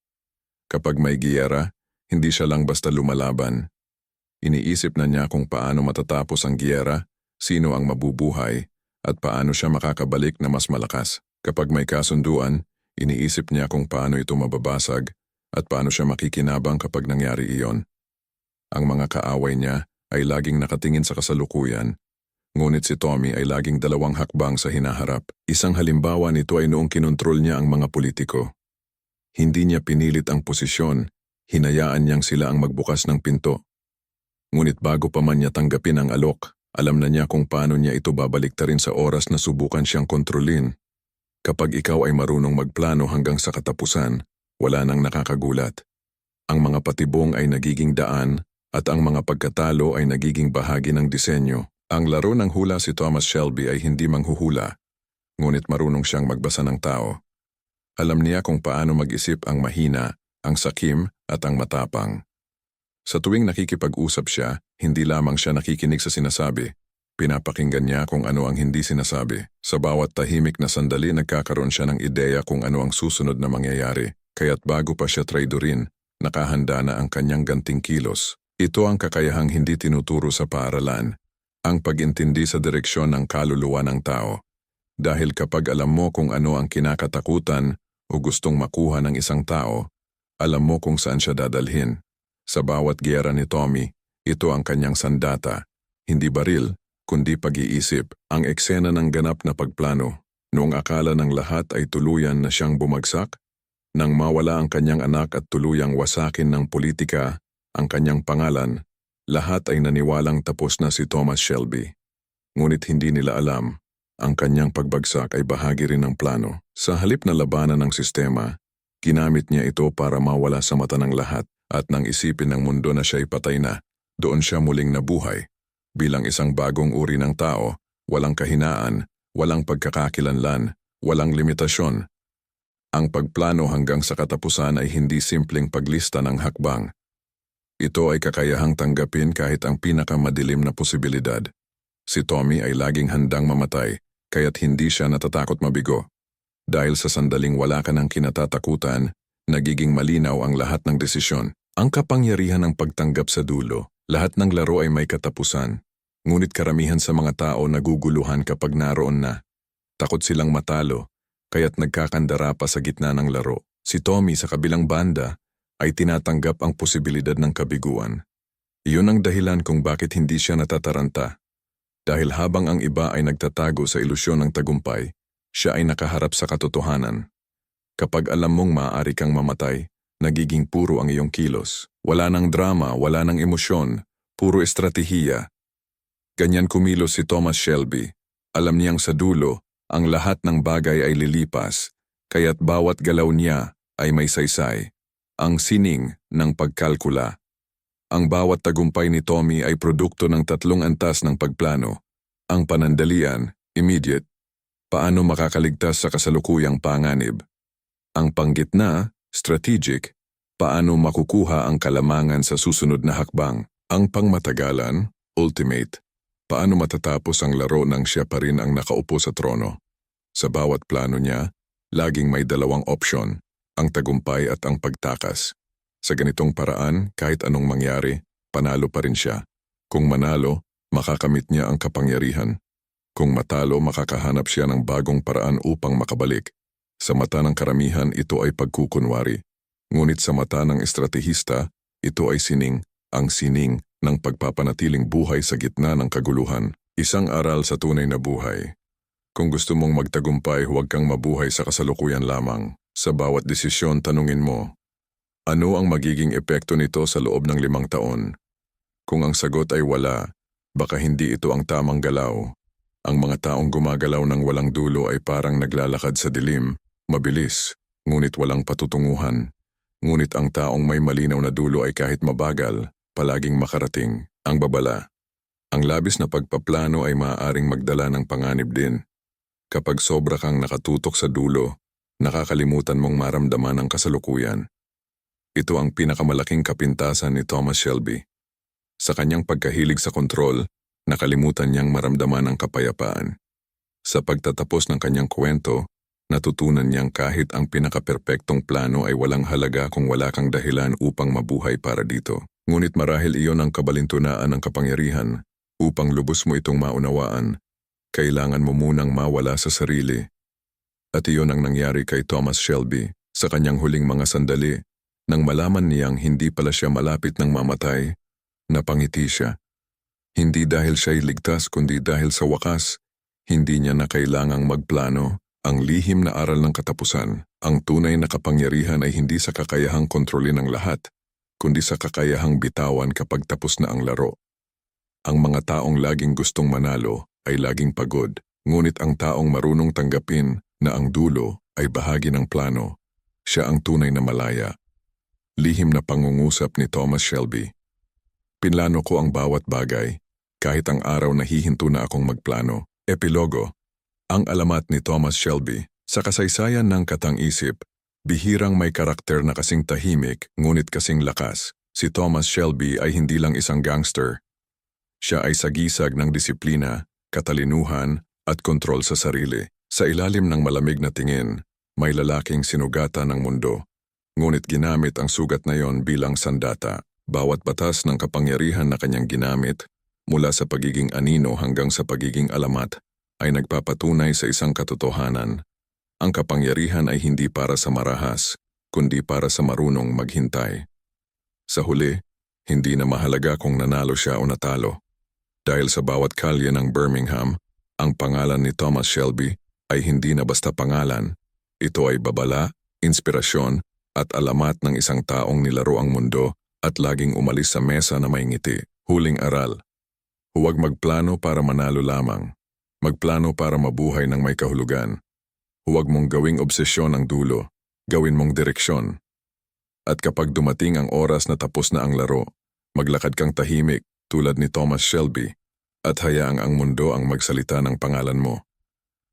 Kapag may giyera, hindi siya lang basta lumalaban. Iniisip na niya kung paano matatapos ang giyera, sino ang mabubuhay, at paano siya makakabalik na mas malakas. Kapag may kasunduan, iniisip niya kung paano ito mababasag at paano siya makikinabang kapag nangyari iyon. Ang mga kaaway niya ay laging nakatingin sa kasalukuyan, ngunit si Tommy ay laging 2 hakbang sa hinaharap. Isang halimbawa nito ay noong kinontrol niya ang mga politiko. Hindi niya pinilit ang posisyon, hinayaan niyang sila ang magbukas ng pinto. Ngunit bago pa man niya tanggapin ang alok, alam na niya kung paano niya ito babaliktarin sa oras na subukan siyang kontrolin. Kapag ikaw ay marunong magplano hanggang sa katapusan, wala nang nakakagulat. Ang mga patibong ay nagiging daan at ang mga pagkatalo ay nagiging bahagi ng disenyo. Ang laro ng hula si Thomas Shelby ay hindi manghuhula, ngunit marunong siyang magbasa ng tao. Alam niya kung paano mag-isip ang mahina, ang sakim at ang matapang. Sa tuwing nakikipag-usap siya, hindi lamang siya nakikinig sa sinasabi. Pinapakinggan niya kung ano ang hindi sinasabi. Sa bawat tahimik na sandali nagkakaroon siya ng ideya kung ano ang susunod na mangyayari. Kaya't bago pa siya traidorin, nakahanda na ang kanyang ganting kilos. Ito ang kakayahang hindi tinuturo sa paaralan. Ang pag-intindi sa direksyon ng kaluluwa ng tao. Dahil kapag alam mo kung ano ang kinakatakutan o gustong makuha ng isang tao, alam mo kung saan siya dadalhin. Sa bawat giyera ni Tommy, ito ang kanyang sandata. Hindi baril, kundi pag-iisip, ang eksena ng ganap na pagplano. Noong akala ng lahat ay tuluyan na siyang bumagsak, nang mawala ang kanyang anak at tuluyang wasakin ng politika ang kanyang pangalan, lahat ay naniwalang tapos na si Thomas Shelby. Ngunit hindi nila alam, ang kanyang pagbagsak ay bahagi rin ng plano. Sa halip na labanan ng sistema, ginamit niya ito para mawala sa mata ng lahat at nang isipin ng mundo na siya'y patay na, doon siya muling nabuhay. Bilang isang bagong uri ng tao, walang kahinaan, walang pagkakakilanlan, walang limitasyon. Ang pagplano hanggang sa katapusan ay hindi simpleng paglista ng hakbang. Ito ay kakayahang tanggapin kahit ang pinakamadilim na posibilidad. Si Tommy ay laging handang mamatay, kaya't hindi siya natatakot mabigo. Dahil sa sandaling wala ka ng kinatatakutan, nagiging malinaw ang lahat ng desisyon. Ang kapangyarihan ng pagtanggap sa dulo. Lahat ng laro ay may katapusan, ngunit karamihan sa mga tao naguguluhan kapag naroon na. Takot silang matalo, kaya't nagkakandara pa sa gitna ng laro. Si Tommy sa kabilang banda ay tinatanggap ang posibilidad ng kabiguan. Iyon ang dahilan kung bakit hindi siya natataranta. Dahil habang ang iba ay nagtatago sa ilusyon ng tagumpay, siya ay nakaharap sa katotohanan. Kapag alam mong maaari kang mamatay, nagiging puro ang iyong kilos. Wala nang drama, wala nang emosyon, puro estratehiya. Ganyan kumilos si Thomas Shelby. Alam niyang sa dulo, ang lahat ng bagay ay lilipas, kaya't bawat galaw niya ay may saysay. ang sining ng pagkalkula. Ang bawat tagumpay ni Tommy ay produkto ng tatlong antas ng pagplano. Ang panandalian, immediate, paano makakaligtas sa kasalukuyang panganib. Ang panggitna, strategic, paano makukuha ang kalamangan sa susunod na hakbang. Ang pangmatagalan, ultimate, paano matatapos ang laro nang siya pa rin ang nakaupo sa trono. Sa bawat plano niya, laging may dalawang opsyon, ang tagumpay at ang pagtakas. Sa ganitong paraan, kahit anong mangyari, panalo pa rin siya. Kung manalo, makakamit niya ang kapangyarihan. Kung matalo, makakahanap siya ng bagong paraan upang makabalik. Sa mata ng karamihan, ito ay pagkukunwari. Ngunit sa mata ng estratehista, ito ay sining, ang sining ng pagpapanatiling buhay sa gitna ng kaguluhan. Isang aral sa tunay na buhay. Kung gusto mong magtagumpay, huwag kang mabuhay sa kasalukuyan lamang. Sa bawat desisyon, tanungin mo, ano ang magiging epekto nito sa loob ng 5 taon? Kung ang sagot ay wala, baka hindi ito ang tamang galaw. Ang mga taong gumagalaw ng walang dulo ay parang naglalakad sa dilim, mabilis, ngunit walang patutunguhan. Ngunit ang taong may malinaw na dulo ay kahit mabagal, palaging makarating. Ang babala. Ang labis na pagpaplano ay maaaring magdala ng panganib din. Kapag sobra kang nakatutok sa dulo, nakakalimutan mong maramdaman ang kasalukuyan. Ito ang pinakamalaking kapintasan ni Thomas Shelby. Sa kanyang pagkahilig sa kontrol, nakalimutan niyang maramdaman ang kapayapaan. Sa pagtatapos ng kanyang kwento, natutunan niyang kahit ang pinakaperpektong plano ay walang halaga kung wala kang dahilan upang mabuhay para dito. Ngunit marahil iyon ang kabalintunaan ng kapangyarihan. Upang lubos mo itong maunawaan, kailangan mo munang mawala sa sarili. At iyon ang nangyari kay Thomas Shelby sa kanyang huling mga sandali. Nang malaman niyang hindi pala siya malapit ng mamatay, napangiti siya. Hindi dahil siya'y ligtas kundi dahil sa wakas, hindi niya na kailangang magplano. Ang lihim na aral ng katapusan, ang tunay na kapangyarihan ay hindi sa kakayahang kontrolin ang lahat, kundi sa kakayahang bitawan kapag tapos na ang laro. Ang mga taong laging gustong manalo ay laging pagod, ngunit ang taong marunong tanggapin na ang dulo ay bahagi ng plano, siya ang tunay na malaya. Lihim na pangungusap ni Thomas Shelby. Pinlano ko ang bawat bagay, kahit ang araw na hihinto na akong magplano. Epilogo. Ang alamat ni Thomas Shelby. Sa kasaysayan ng katang-isip, bihirang may karakter na kasing tahimik ngunit kasing lakas. Si Thomas Shelby ay hindi lang isang gangster. Siya ay sagisag ng disiplina, katalinuhan at kontrol sa sarili. Sa ilalim ng malamig na tingin, may lalaking sinugatan ng mundo. Ngunit ginamit ang sugat na yon bilang sandata. Bawat batas ng kapangyarihan na kanyang ginamit, mula sa pagiging anino hanggang sa pagiging alamat, ay nagpapatunay sa isang katotohanan. Ang kapangyarihan ay hindi para sa marahas, kundi para sa marunong maghintay. Sa huli, hindi na mahalaga kung nanalo siya o natalo. Dahil sa bawat kalye ng Birmingham, ang pangalan ni Thomas Shelby ay hindi na basta pangalan. Ito ay babala, inspirasyon, at alamat ng isang taong nilaro ang mundo at laging umalis sa mesa na may ngiti. Huling aral. Huwag magplano para manalo lamang. Magplano para mabuhay ng may kahulugan. Huwag mong gawing obsesyon ang dulo. Gawin mong direksyon. At kapag dumating ang oras na tapos na ang laro, maglakad kang tahimik tulad ni Thomas Shelby at hayaang ang mundo ang magsalita ng pangalan mo.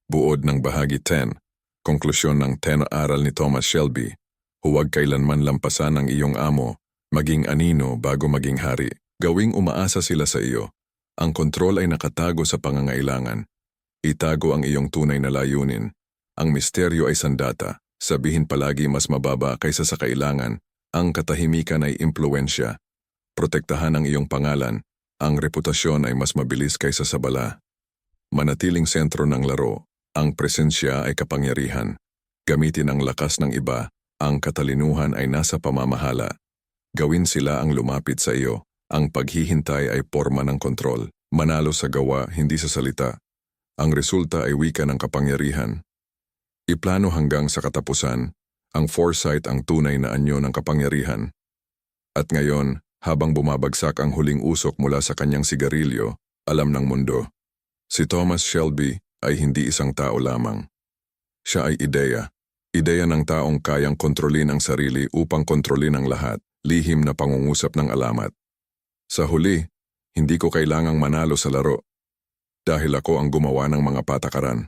Buod ng bahagi 10. Konklusyon ng 10 aral ni Thomas Shelby. Huwag kailanman lampasan ang iyong amo, maging anino bago maging hari. Gawing umaasa sila sa iyo. Ang kontrol ay nakatago sa pangangailangan. Itago ang iyong tunay na layunin. Ang misteryo ay sandata. Sabihin palagi mas mababa kaysa sa kailangan. Ang katahimikan ay impluensya. Protektahan ang iyong pangalan. Ang reputasyon ay mas mabilis kaysa sa bala. Manatiling sentro ng laro. Ang presensya ay kapangyarihan. Gamitin ang lakas ng iba. Ang katalinuhan ay nasa pamamahala. Gawin sila ang lumapit sa iyo. Ang paghihintay ay forma ng kontrol. Manalo sa gawa, hindi sa salita. Ang resulta ay wika ng kapangyarihan. Iplano hanggang sa katapusan. Ang foresight ang tunay na anyo ng kapangyarihan. At ngayon, habang bumabagsak ang huling usok mula sa kanyang sigarilyo, alam ng mundo. Si Thomas Shelby ay hindi isang tao lamang. Siya ay ideya. Ideya ng taong kayang kontrolin ang sarili upang kontrolin ang lahat, lihim na pangungusap ng alamat. Sa huli, hindi ko kailangang manalo sa laro. Dahil ako ang gumawa ng mga patakaran.